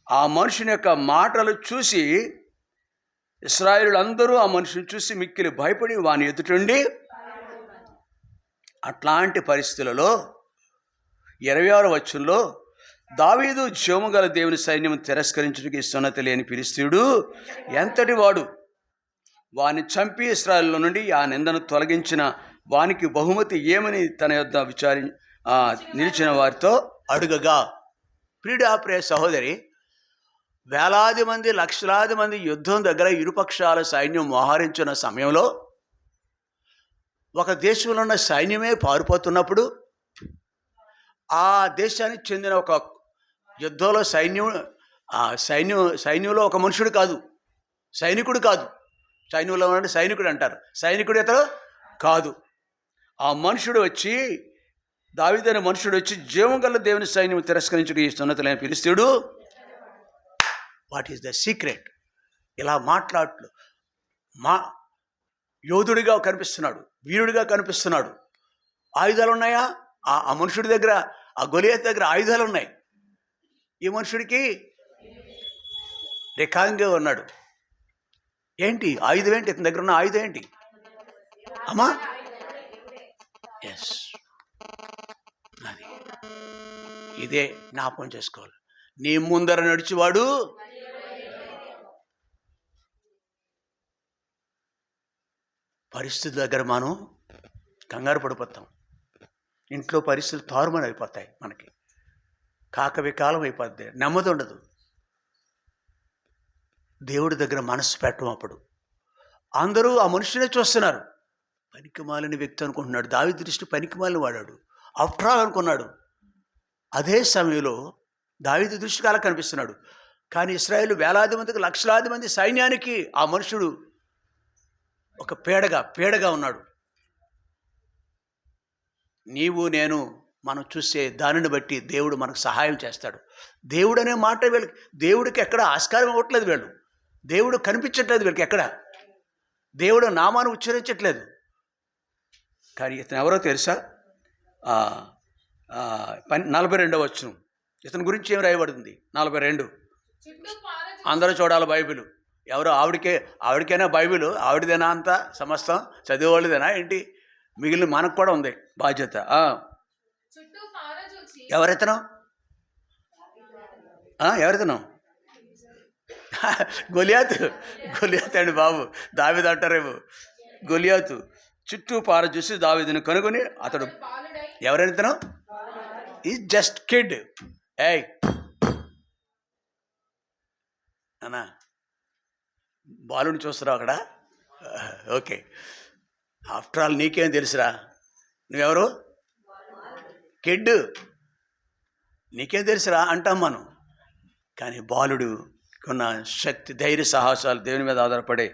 ఆ మనుషుని యొక్క మాటలు చూసి ఇశ్రాయేలులందరూ ఆ మనుషుని చూసి మిక్కిలి భయపడి వాని ఎదుటుండి, అట్లాంటి పరిస్థితులలో 26వ వచనంలో దావీదు జీవము గల దేవుని సైన్యం తిరస్కరించుటకు సున్నతి లేని ఫిలిష్తీయుడు ఎంతటి వాడు? వాని చంపి ఇశ్రాయేలులో నుండి ఆ నిందను తొలగించిన వానికి బహుమతి ఏమని తన యొద్ద నిలిచిన వారితో అడుగగా. ప్రియ సహోదరి, వేలాది మంది లక్షలాది మంది యుద్ధం దగ్గర ఇరుపక్షాల సైన్యం మోహరించిన సమయంలో ఒక దేశంలో ఉన్న సైన్యమే పారిపోతున్నప్పుడు ఆ దేశానికి చెందిన ఒక యుద్ధంలో సైన్యంలో ఒక మనుషుడు కాదు, సైనికుడు కాదు. సైన్యంలో ఉన్న సైనికుడు అంటారు, సైనికుడు ఇతడు కాదు. ఆ మనుషుడు వచ్చి, దావీదు అనే మనుషుడు వచ్చి, జీవం గల దేవుని సైన్యం తిరస్కరించుడు ఈ సున్నతులైన ఫిలిష్తీయుడు. What is the secret? ఇలా మాట్లాడు యోధుడిగా కనిపిస్తున్నాడు, వీరుడిగా కనిపిస్తున్నాడు. ఆయుధాలు ఉన్నాయా? ఆ మనుషుడి దగ్గర, ఆ గొలియాతు దగ్గర ఆయుధాలు ఉన్నాయి. ఈ మనుషుడికి రేఖాంగా ఉన్నాడు. ఏంటి ఆయుధం? ఏంటి ఇతని దగ్గర ఉన్న ఆయుధం? ఏంటి అమ్మా? ఎస్, అది ఇదే జ్ఞాపకం చేసుకోవాలి. నీ ముందర నడిచేవాడు పరిస్థితి దగ్గర మనం కంగారు పడిపోతాం. ఇంట్లో పరిస్థితులు తారుమారు అయిపోతాయి, మనకి కాకవికాలం అయిపోద్ది, నెమ్మది ఉండదు. దేవుడి దగ్గర మనసు పెట్టం. అప్పుడు అందరూ ఆ మనుషునే చూస్తున్నారు. పనికిమాలిన వ్యక్తి అనుకుంటున్నాడు. దావీదు దృష్టి పనికిమాలిన వాడాడు, ఆఫ్టర్ ఆల్ అనుకున్నాడు. అదే సమయంలో దావీదు దృష్టికి అలా కనిపిస్తున్నాడు. కానీ ఇశ్రాయేలు వేలాది మందికి, లక్షలాది మంది సైన్యానికి ఆ మనుషుడు ఒక పీడగా ఉన్నాడు. నీవు నేను మనం చూసే దానిని బట్టి దేవుడు మనకు సహాయం చేస్తాడు. దేవుడు అనే మాట వీళ్ళకి, దేవుడికి ఎక్కడ ఆస్కారం ఇవ్వట్లేదు. వీళ్ళు దేవుడు కనిపించట్లేదు వీళ్ళకి ఎక్కడ, దేవుడు నామాన్ని ఉచ్చరించట్లేదు. కానీ ఇతను ఎవరో తెలుసా? 42వ వచనం ఇతని గురించి ఏం రాయబడుతుంది? 42. అందరూ చూడాలి బైబిల్. ఎవరో ఆవిడకైనా బైబిల్ ఆవిడదేనా? అంతా సమస్తం చదివేవాళ్ళదేనా ఏంటి? మిగిలిన మనకు కూడా ఉంది బాధ్యత. ఎవరెతను? గొలియాతు అండి బాబు. దావీదు అంటారేమో. గొలియాతు చుట్టూ పార చూసి దావీదుని కనుగొని అతడు ఎవరైనా ఈజ్ జస్ట్ కిడ్. ఏయ్ అన్నా, బాలుని చూస్తున్నావు అక్కడ? ఓకే, ఆఫ్టర్ ఆల్ నీకేం తెలుసురా? నువ్వెవరు? కిడ్, నీకేం తెలుసురా అంటాం మనం. కానీ బాలుడు ఉన్న శక్తి, ధైర్య సాహసాలు, దేవుని మీద ఆధారపడే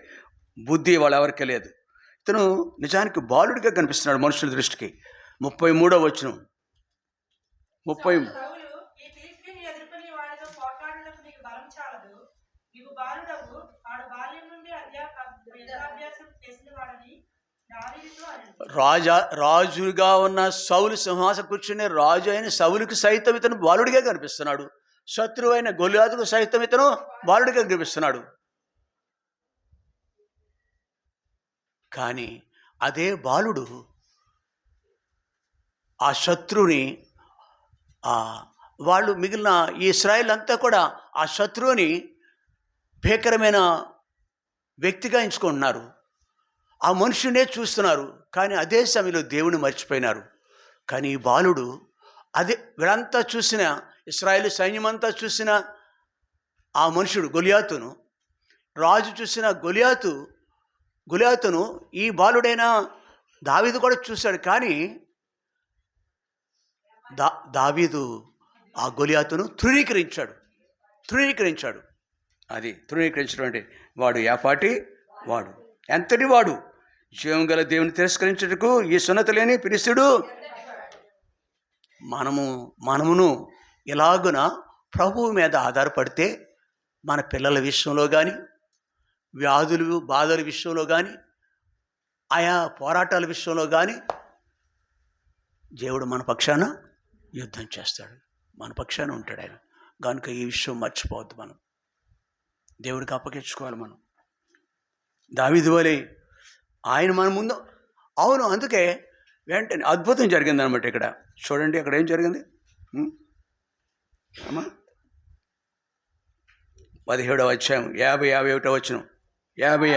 బుద్ధి వాళ్ళెవరికీ లేదు. ఇతను నిజానికి బాలుడిగా కనిపిస్తున్నాడు మనుషుల దృష్టికి. 33వ వచనం. రాజుగా ఉన్న సౌలు, సింహాసనం కూర్చునే రాజు అయిన సౌలుకి సైతం ఇతను బాలుడిగా కనిపిస్తున్నాడు. శత్రువు అయిన గొలియాతుకు సైతం ఇతను బాలుడిగా కనిపిస్తున్నాడు. కానీ అదే బాలుడు ఆ శత్రువుని, వాళ్ళు మిగిలిన ఈ ఇశ్రాయేల్ అంతా కూడా ఆ శత్రువుని భీకరమైన వ్యక్తిగా ఎంచుకుంటున్నారు. ఆ మనుషునే చూస్తున్నారు. కానీ అదే సమయంలో దేవుని మర్చిపోయినారు. కానీ ఈ బాలుడు, అదే వీళ్ళంతా చూసిన, ఇశ్రాయేలు సైన్యమంతా చూసిన ఆ మనుషుడు గొలియాతును, రాజు చూసిన గొలియాతును ఈ బాలుడైన దావీదు కూడా చూశాడు. కానీ దావీదు ఆ గొలియాతును తృణీకరించాడు. అది తృణీకరించినటువంటి వాడు ఏపాటి వాడు, ఎంతటి వాడు? జీవం గల దేవుని తిరస్కరించుటకు ఈ సున్నతి లేని ఫిలిష్తీయుడు. మనమును ఇలాగున ప్రభువు మీద ఆధారపడితే మన పిల్లల విషయంలో కానీ, వ్యాధులు బాధల విషయంలో కానీ, ఆయా పోరాటాల విషయంలో కానీ దేవుడు మన పక్షాన యుద్ధం చేస్తాడు, మన పక్షాన ఉంటాడు ఆయన. కనుక ఈ విషయం మర్చిపోవద్దు. మనం దేవుడికి అప్పగించుకోవాలి. మనం దావీదు వలె ఆయన మన ముందు. అవును, అందుకే వెంటనే అద్భుతం జరిగిందనమాట. ఇక్కడ చూడండి, అక్కడ ఏం జరిగింది అమ్మా? 17వ అధ్యాయం 50-51 వచనం. 50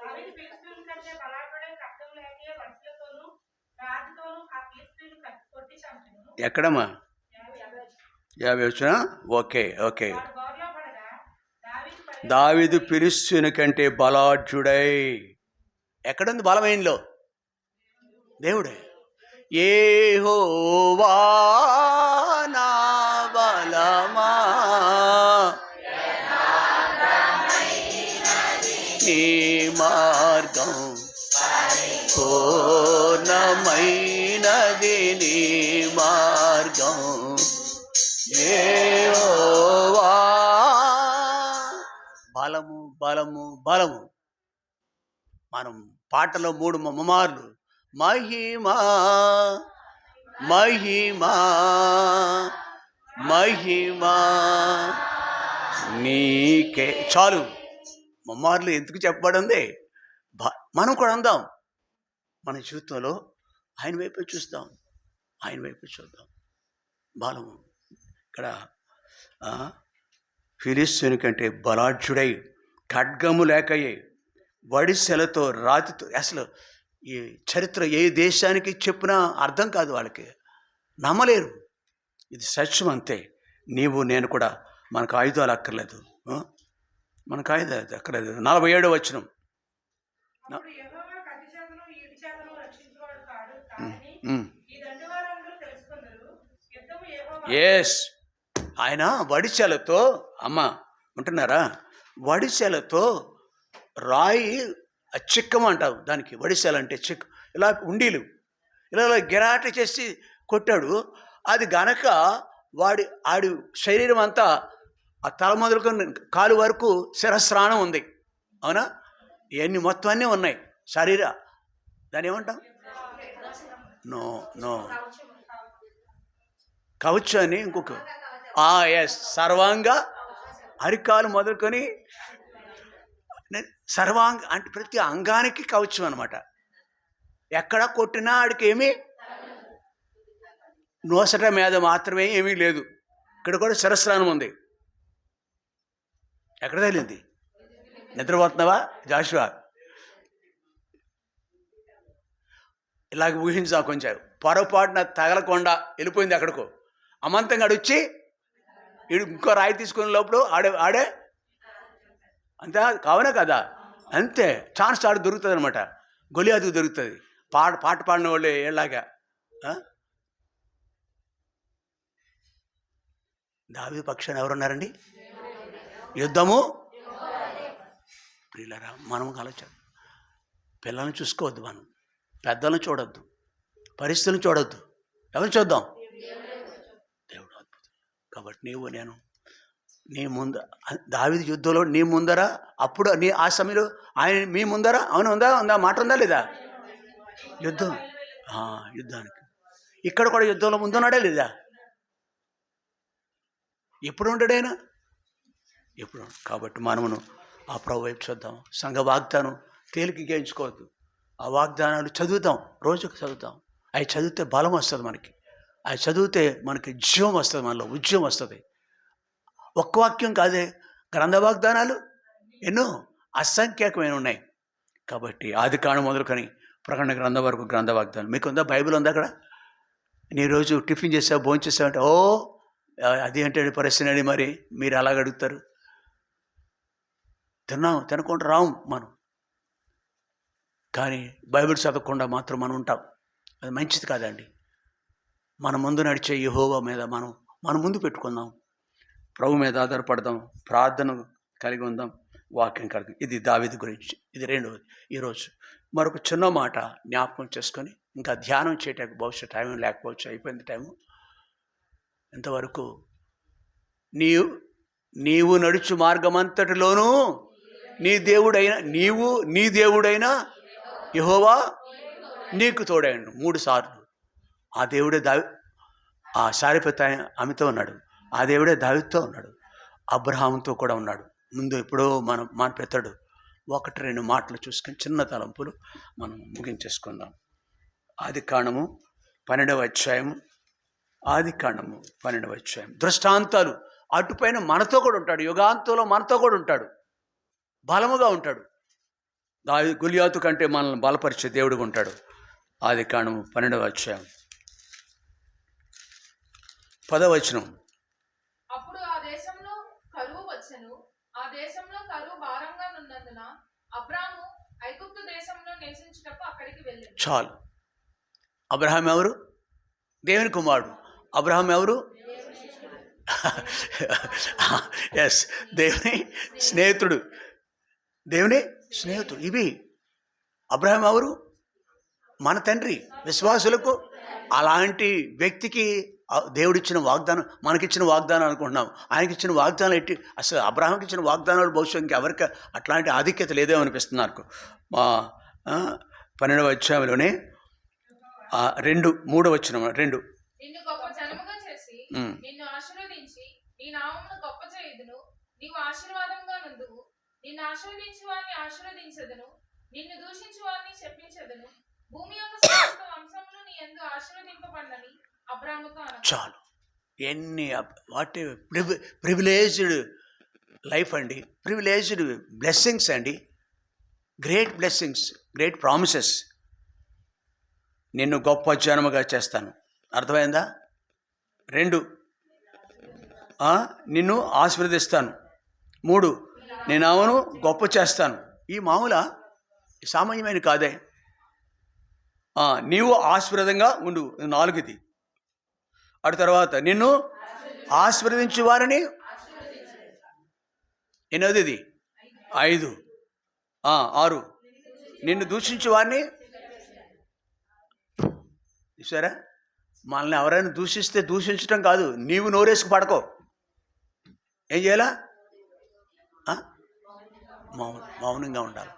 దావీదు ఫిలిష్తీయుల కంటే బలాఢ్యుడై ఖడ్గం లేకే, వడిసెలతోనూ రాతితోనూ ఆ ఫిలిష్తీయులు కొట్టి చంపెను. ఎక్కడమ్మా? 50 50 వచ్చిన. ఓకే. వాడు బోర్లో పడగా దావీదు దావీదు ఫిలిష్తీయుని కంటే బలాఢ్యుడై. ఎక్కడుంది బలమైనలో? దేవుడే. యెహోవా నా బలమా నీ మార్గం పూర్ణమైనది, నీ మార్గం యెహోవా. బలము బలము బలము. మనం పాటలో 3 మమ్మార్లు మహిమా మహిమా మహిమా నీకే చాలు. మమ్మార్లు ఎందుకు చెప్పబడింది? మనం కూడా అందాం. మన జీవితంలో ఆయన వైపు చూస్తాం, ఆయన వైపు చూద్దాం. బలము ఇక్కడ ఫిలిష్తీయుని కంటే బలాఢ్యుడై, ఖడ్గము లేకయే, వడిసెలతో రాతితో. అసలు ఈ చరిత్ర ఏ దేశానికి చెప్పినా అర్థం కాదు, వాళ్ళకి నమ్మలేరు. ఇది సత్యం అంతే. నీవు నేను కూడా మనకు ఆయుధాలు అక్కర్లేదు, మనకు ఆయుధాలు అక్కర్లేదు. 47వ వచనం. అప్పుడు యెహోవా కత్తి చేతను ఈటె చేతను రక్షించువాడు కాడు కాని ఈ దండువారందరూ తెలుసుకొందరు యుద్ధము యెహోవా. ఎస్, ఆయన వడిసెలతో, అమ్మ ఉంటున్నారా, వడిసెలతో రాయి చిక్కమంటావు దానికి. వడిసెల అంటే చిక్క, ఇలా ఉండీలు ఇలా గిరాట చేసి కొట్టాడు. అది గనక ఆడి శరీరం అంతా ఆ తల మొదలుకొని కాలు వరకు శిరస్నానం ఉంది, అవునా? ఇవన్నీ మొత్తం అన్నీ ఉన్నాయి శరీర. దాన్ని ఏమంటాం? నో కవచం అని ఇంకొక. ఎస్, సర్వాంగ, అరికాలు మొదలుకొని సర్వాంగ అంటే ప్రతి అంగానికి కవచం అనమాట. ఎక్కడ కొట్టినా ఆడికి ఏమీ నోసట మీద మాత్రమే ఏమీ లేదు. ఇక్కడ కూడా శిరస్నానం ఉంది. ఎక్కడ తగిలింది? నిద్రపోతున్నావా జాషువా? ఇలాగ ఊహించా కొంచెం. పొరపాటున తగలకుండా వెళ్ళిపోయింది ఎక్కడికో. అమంతంగా వచ్చి ఇంకో రాయి తీసుకునే లోపల ఆడే అంతే కావనే కదా, అంతే ఛాన్స్ ఆడు దొరుకుతుంది అనమాట. గొలియాతుకు దొరుకుతుంది. పాట పాడిన వాళ్ళే ఏలాగా. దావీదు పక్షాన ఎవరున్నారండి? యుద్ధము. ప్రియులారా, మనం ఆలోచన. పిల్లల్ని చూసుకోవద్దు, మనం పెద్దలను చూడొద్దు, పరిస్థితులను చూడొద్దు. ఎవరిని చూద్దాం? దేవుడు అద్భుతం. కాబట్టి నీవు నేను నీ ముందు, దావీదు యుద్ధంలో నీ ముందర, అప్పుడు నీ ఆ సమయంలో ఆయన మీ ముందర. అవును, ఉందా మాట ఉందా లేదా? యుద్ధానికి ఇక్కడ కూడా యుద్ధంలో ముందున్నాడా లేదా? ఎప్పుడు ఉంటాడైనా? ఎప్పుడు. కాబట్టి మనమును ఆ ప్రభు వైపు చూద్దాం. సంఘ వాగ్దానం తేలికగా ఎంచుకోవద్దు. ఆ వాగ్దానాలు చదువుతాం, రోజుకు చదువుతాం. అవి చదివితే బలం వస్తుంది మనకి. అవి చదివితే మనకి జీవం వస్తుంది, మనలో ఉద్యమం వస్తుంది. ఒక్క వాక్యం కాదే, గ్రంథ వాగ్దానాలు ఎన్నో అసంఖ్యాకమైన ఉన్నాయి. కాబట్టి ఆది కాండం మొదలుకొని ప్రకటన గ్రంథం వరకు గ్రంథ వాగ్దానం. మీకు ఉందా? బైబిల్ ఉందా అక్కడ? నీ రోజు టిఫిన్ చేసావు, భోజనం చేసావు అంటే అది అంటే పరిస్థితి. మరి మీరు అలాగ అడుగుతారు. తినకుండా రాము మనం. కానీ బైబిల్ చదవకుండా మాత్రం మనం ఉంటాం. అది మంచిది కాదండి. మన ముందు నడిచే యెహోవా మీద మనం ముందు పెట్టుకుందాం. ప్రభు మీద ఆధారపడదాం. ప్రార్థన కలిగి ఉందాం. వాక్యం కలిగి. ఇది దావీదు గురించి. ఇది రెండవది. ఈరోజు మరొక చిన్న మాట జ్ఞాపకం చేసుకొని ఇంకా ధ్యానం చేయటానికి బహుశా టైం లేకపోవచ్చు, అయిపోయింది టైము. ఇంతవరకు నీవు నడుచు మార్గమంతటిలోనూ నీ దేవుడైన యెహోవా నీకు తోడైండు. 3 సార్లు. ఆ దేవుడే ఆ సారిపత ఆమెతో ఉన్నాడు. ఆ దేవుడే దావీదుతో ఉన్నాడు. అబ్రహాముతో కూడా ఉన్నాడు. ముందు ఎప్పుడో మన పెద్దడు. 1-2 మాటలు చూసుకొని చిన్న తలంపులు మనం ముగించేసుకుందాం. ఆది కాండము 12వ అధ్యాయము. ఆది కాండము 12వ అధ్యాయం. దృష్టాంతాలు. అటుపైన మనతో కూడా ఉంటాడు. యుగాంతంలో మనతో కూడా ఉంటాడు. బలముగా ఉంటాడు. గొలియాతు కంటే మనల్ని బలపరిచే దేవుడుగా ఉంటాడు. ఆదికాండము 12వ అధ్యాయం 10వ వచనం. అప్పుడు ఆ దేశంలో కరువు వచ్చెను. ఆ దేశంలో కరువు భారంగా ఉన్నందున అబ్రాము ఐగుప్తు దేశంలో నివసించుటకు అక్కడికి వెళ్ళాడు. చాలు. అబ్రహాం ఎవరు? దేవుని కుమారుడు. అబ్రహాం ఎవరు? ఎస్, దేవుని స్నేహితుడు. దేవుని స్నేహితుడు. ఇవి అబ్రహాం ఎవరు? మన తండ్రి, విశ్వాసులకు. అలాంటి వ్యక్తికి దేవుడిచ్చిన వాగ్దానం, మనకిచ్చిన వాగ్దానం అనుకుంటున్నాం. ఆయనకిచ్చిన వాగ్దానం ఎట్టి, అసలు అబ్రహాంకి ఇచ్చిన వాగ్దానాలు బహుశా ఇంకెవరికి అట్లాంటి ఆధిక్యత లేదేమో అనిపిస్తుంది నాకు. మా 12వ అధ్యాయంలోనే 3వ వచనం 2. నిన్ను గొప్ప జనముగా చేసి నిన్ను ఆశీర్వదించి నీ నామమును గొప్ప చేయుదును. నీవు ఆశీర్వాదంగా నుండువు. నిన్ను ఆశీర్వదించు వారిని ఆశీర్వదించదును, నిన్ను దూషించు వారిని శపించదును. భూమి యొక్క సమస్త వంశములు నీ యందు ఆశీర్వదింపబడినని అబ్రాముతో అన్నాడు. చాలు. ఎన్ని వాట్ ప్రివిలేజ్డ్ లైఫ్ అండి, ప్రివిలేజ్డ్ బ్లెస్సింగ్స్ అండి, గ్రేట్ బ్లెస్సింగ్స్, గ్రేట్ ప్రామిసెస్. నిన్ను గొప్ప జనముగా చేస్తాను. అర్థమైందా? 2, నిన్ను ఆశీర్వదిస్తాను. 3, నేను అవును గొప్ప చేస్తాను. ఈ మామూలు సామాన్యమైన కాదే. నీవు ఆశీర్వాదంగా ఉండు. 4ది. అటు తర్వాత నిన్ను ఆశీర్వదించే వారిని. ఎన్నోది? 5. 6, నిన్ను దూషించే వారిని. చూసారా? మనల్ని ఎవరైనా దూషిస్తే దూషించటం కాదు, నీవు నోరేసుకు పడకో. ఏం చేయాలా? మౌనంగా ఉండాలి.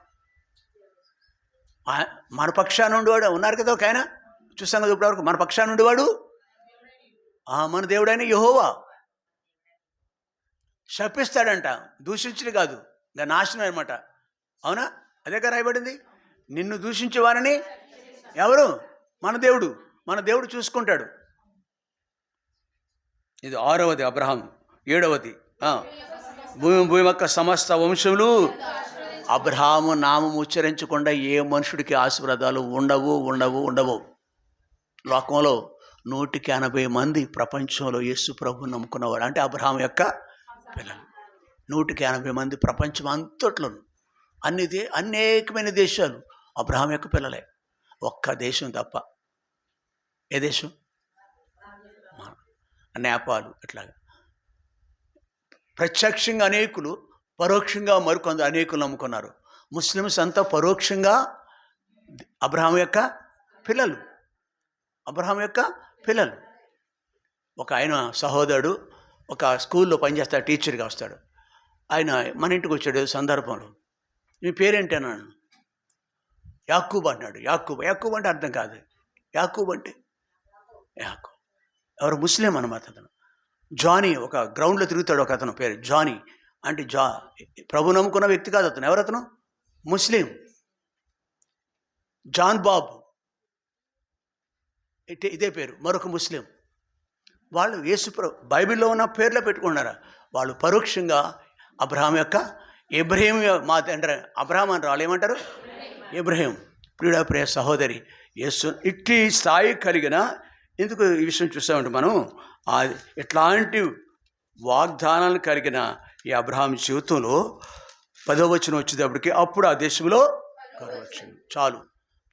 మన పక్షాన ఉండేవాడు ఉన్నారు కదా ఒక ఆయన, చూసాం కదా ఇప్పటివరకు. మన పక్షాన ఉండేవాడు మన దేవుడైన యెహోవా. శపిస్తాడంట, దూషించడు కాదు, దాని నాశనం అనమాట. అవునా? అదే కదా రాయబడింది. నిన్ను దూషించే వారిని ఎవరు? మన దేవుడు. మన దేవుడు చూసుకుంటాడు. ఇది 6వది అబ్రహాం. 7వది భూమి యొక్క సమస్త వంశములు. అబ్రహాము నామం ఉచ్చరించకుండా ఏ మనుషుడికి ఆశీర్వాదాలు ఉండవు. లోకంలో 180 మంది ప్రపంచంలో యేసు ప్రభు నమ్ముకున్నవాడు అంటే అబ్రహాం యొక్క పిల్లలు. 180 మంది ప్రపంచం అంతట్లోను, అనేకమైన దేశాలు అబ్రహాం యొక్క పిల్లలే. ఒక్క దేశం తప్ప. ఏ దేశం? నేపాల్. ఇట్లాగా ప్రత్యక్షంగా అనేకులు, పరోక్షంగా మరికొందరు అనేకులు నమ్ముకున్నారు. ముస్లిమ్స్ అంతా పరోక్షంగా అబ్రహాం యొక్క పిల్లలు. ఒక ఆయన సహోదరుడు ఒక స్కూల్లో పనిచేస్తాడు, టీచర్గా వస్తాడు. ఆయన మన ఇంటికి వచ్చాడు సందర్భంలో. మీ పేరేంటి అన్నాను. యాకూబ్ అన్నాడు. యాకూబ్ అంటే అర్థం కాదు. యాకూబ్ అంటే ఎవరు? ముస్లిం అన్నమాట అతను. జానీ, ఒక గ్రౌండ్లో తిరుగుతాడు ఒక అతను, పేరు జానీ. అంటే ప్రభు నమ్ముకున్న వ్యక్తి కాదు అతను. ఎవరతను? ముస్లిం. జాన్ బాబు, ఇదే పేరు. మరొక ముస్లిం. వాళ్ళు బైబిల్లో ఉన్న పేర్లో పెట్టుకున్నారా? వాళ్ళు పరోక్షంగా అబ్రహాం యొక్క ఇబ్రహీం, మా తండ్రి అబ్రహాం అని వాళ్ళు ఏమంటారు? ఇబ్రహీం. ప్రియ సహోదరి, యేసు ఇట్టి స్థాయి కలిగిన, ఎందుకు ఈ విషయం చూసామంటే మనం ఇట్లాంటి వాగ్దానాలు కలిగిన ఈ అబ్రహాం జీవితంలో 10వ వచనం వచ్చేటప్పటికి అప్పుడు ఆ దేశంలో కరువు వచ్చింది. చాలు.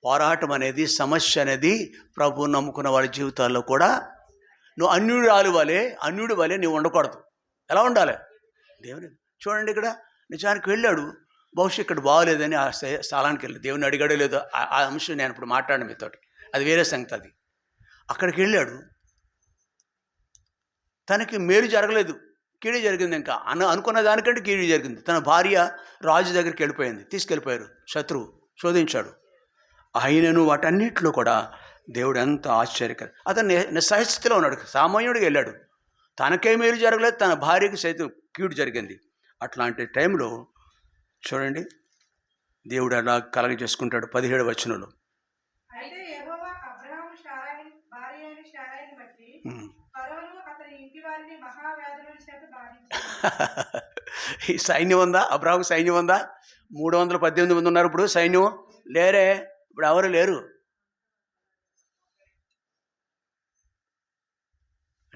పోరాటం అనేది, సమస్య అనేది ప్రభువు నమ్ముకున్న వాళ్ళ జీవితాల్లో కూడా నువ్వు అన్యుడి వలె నువ్వు ఉండకూడదు. ఎలా ఉండాలి? దేవుని చూడండి, ఇక్కడ నిజానికి వెళ్ళాడు, బహుశా ఇక్కడ బాగోలేదని ఆ స్థలానికి వెళ్ళి దేవుని అడిగాడో లేదో ఆ అంశం నేను ఇప్పుడు మాట్లాడిన మీతోటి, అది వేరే సంగతి. అది అక్కడికి వెళ్ళాడు, తనకి మేలు జరగలేదు, కీడు జరిగింది. ఇంకా అనుకున్న దానికంటే కీడు జరిగింది. తన భార్య రాజు దగ్గరికి తీసుకెళ్ళిపోయారు. శత్రువు శోధించాడు. ఆయనను వాటన్నిటిలో కూడా దేవుడు ఎంత ఆశ్చర్యకరం. అతను నిస్సహస్థితిలో ఉన్నాడు, సామాన్యుడికి వెళ్ళాడు. తనకే మేలు జరగలేదు, తన భార్యకి సైతం కీడు జరిగింది. అట్లాంటి టైంలో చూడండి దేవుడు అలా కలగ చేసుకుంటాడు. 17వ వచనంలో, అయితే యెహోవా అబ్రహాము భార్య అయిన శారయిని బట్టి ఫరోను అతని ఇంటి వారిని మహావ్యాధుల చేత బాధించాడు. ఈ సైన్యం ఉందా? అబ్రహాము సైన్యం ఉందా? 318 మంది ఉన్నారు. ఇప్పుడు సైన్యం లేరే, ఇప్పుడు ఎవరు లేరు.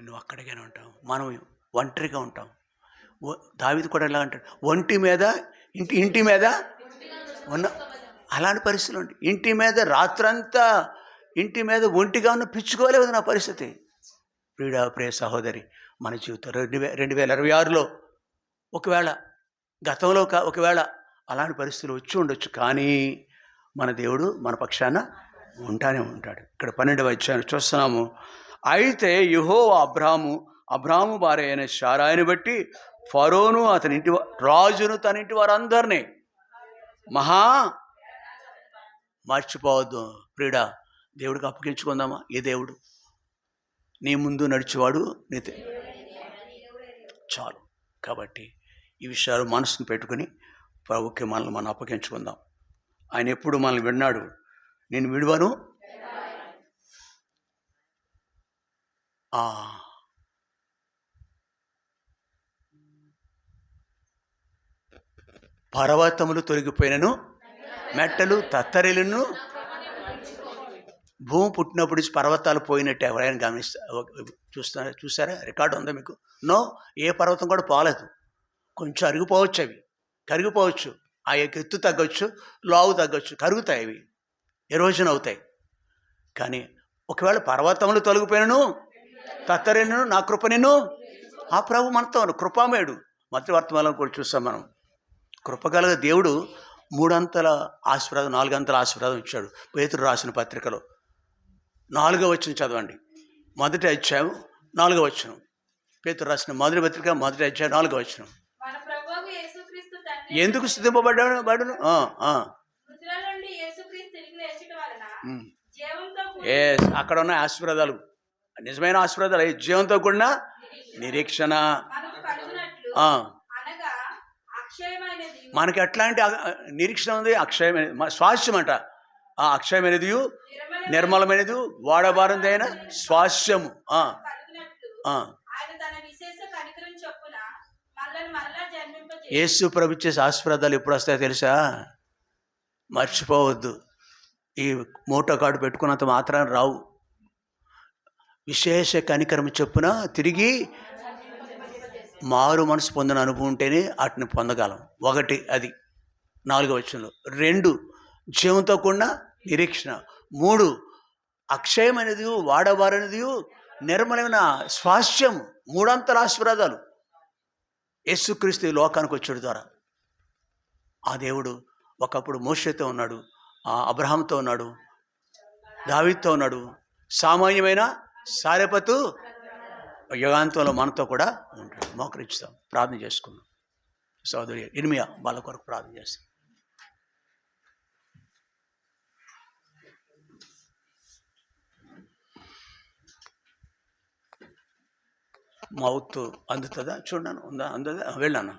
నువ్వు అక్కడిగానే ఉంటావు, మనం ఒంటరిగా ఉంటాం. దావీదు కూడా ఎలా అంటాడు, ఒంటి మీద ఇంటి మీద ఉన్న అలాంటి పరిస్థితులు ఉంటాయి. ఇంటి మీద రాత్రంతా ఇంటి మీద ఒంటిగా ఉన్న పిచ్చుకోలేదు నా పరిస్థితి. ప్రియ సహోదరి, మన జీవితం 2026లో ఒకవేళ గతంలో ఒకవేళ అలాంటి పరిస్థితులు వచ్చి ఉండొచ్చు, కానీ మన దేవుడు మన పక్షాన ఉంటానే ఉంటాడు. ఇక్కడ 12వ అధ్యాయం చూస్తున్నాము. అయితే యెహోవా అబ్రాము భార్య అయిన శారాయిని బట్టి ఫరోను అతని ఇంటి రాజును తన ఇంటి వారందరినీ మర్చిపోవద్దు. ప్రియుడా, దేవుడికి అప్పగించుకుందామా? ఏ దేవుడు? నీ ముందు నడిచేవాడు నీతే చాలు. కాబట్టి ఈ విషయాలు మనసును పెట్టుకుని ప్రభుకి మనల్ని మనం అప్పగించుకుందాం. ఆయన ఎప్పుడు మనల్ని విన్నాడు, నేను విడువను. పర్వతములు తొలగిపోయినను, మెట్టలు తత్తరిలను. భూమి పుట్టినప్పుడు పర్వతాలు పోయినట్టు ఎవరైనా చూసారా? రికార్డు ఉందా మీకు? నో, ఏ పర్వతం కూడా పోలేదు. కొంచెం అరిగిపోవచ్చు, అవి కరిగిపోవచ్చు, ఆ యొక్క ఎత్తు తగ్గొచ్చు, లావు తగ్గొచ్చు, కరుగుతాయి, అవి ఎరోజన్ అవుతాయి. కానీ ఒకవేళ పర్వతములు తొలగిపోయినను తత్తరిను నా కృప నిన్ను. ఆ ప్రభు మనతో కృపామేయుడు. మొదటి వర్తమానం కూడా చూస్తాం మనం. కృపగల దేవుడు 3 అంతల ఆశీర్వాదం, 4 అంతల ఆశీర్వాదం ఇచ్చాడు. పేతురు రాసిన పత్రికలో 4వ వచనం చదవండి. మొదటి అధ్యాయం 4వ వచనం. పేతురు రాసిన మొదటి పత్రిక 1వ అధ్యాయం 4వ వచనం. ఎందుకు స్థుతింపబడ్డాడు? అక్కడ ఉన్న ఆశీర్వాదాలు నిజమైన ఆశీర్వాదాలు, జీవంతో కూడిన నిరీక్షణ. మనకి ఎట్లాంటి నిరీక్షణ ఉంది? అక్షయమైన స్వాస్థ్యం అంట. ఆ అక్షయమైనది, నిర్మలమైనది, వాడబారిందైన స్వాస్థ్యము. యేసు ప్రభు ఇచ్చే ఆశీర్వాదాలు ఎప్పుడు వస్తాయో తెలుసా? మర్చిపోవద్దు. ఈ మోటో కార్డు పెట్టుకున్నంత మాత్రాన రావు. విశేష కనికరం చొప్పున తిరిగి మారు మనసు పొందిన అనుభవం ఉంటేనే వాటిని పొందగలం. 1 అది 4వ వచనంలో. 2 జీవంతో కూడిన నిరీక్షణ. 3 అక్షయమైనది, వాడబారనిది, నిర్మలమైన స్వాస్థ్యం. 3 అంతల ఆశీర్వాదాలు యేసుక్రీస్తు లోకానికి వచ్చాడు ద్వారా. ఆ దేవుడు ఒకప్పుడు మోషేతో ఉన్నాడు, అబ్రహాంతో ఉన్నాడు, దావీదుతో ఉన్నాడు, సామాన్యమైన సారెపతు యుగాంతంలో మనతో కూడా ఉంటాడు. మోకరిస్తాం, ప్రార్థన చేసుకుందాం. సోదరి ఇర్మియా వాళ్ళ కొరకు ప్రార్థన చేస్తాం. మౌత్ అందుతుందా? చూడను, ఉందా? అందదా? వెళ్ళాను.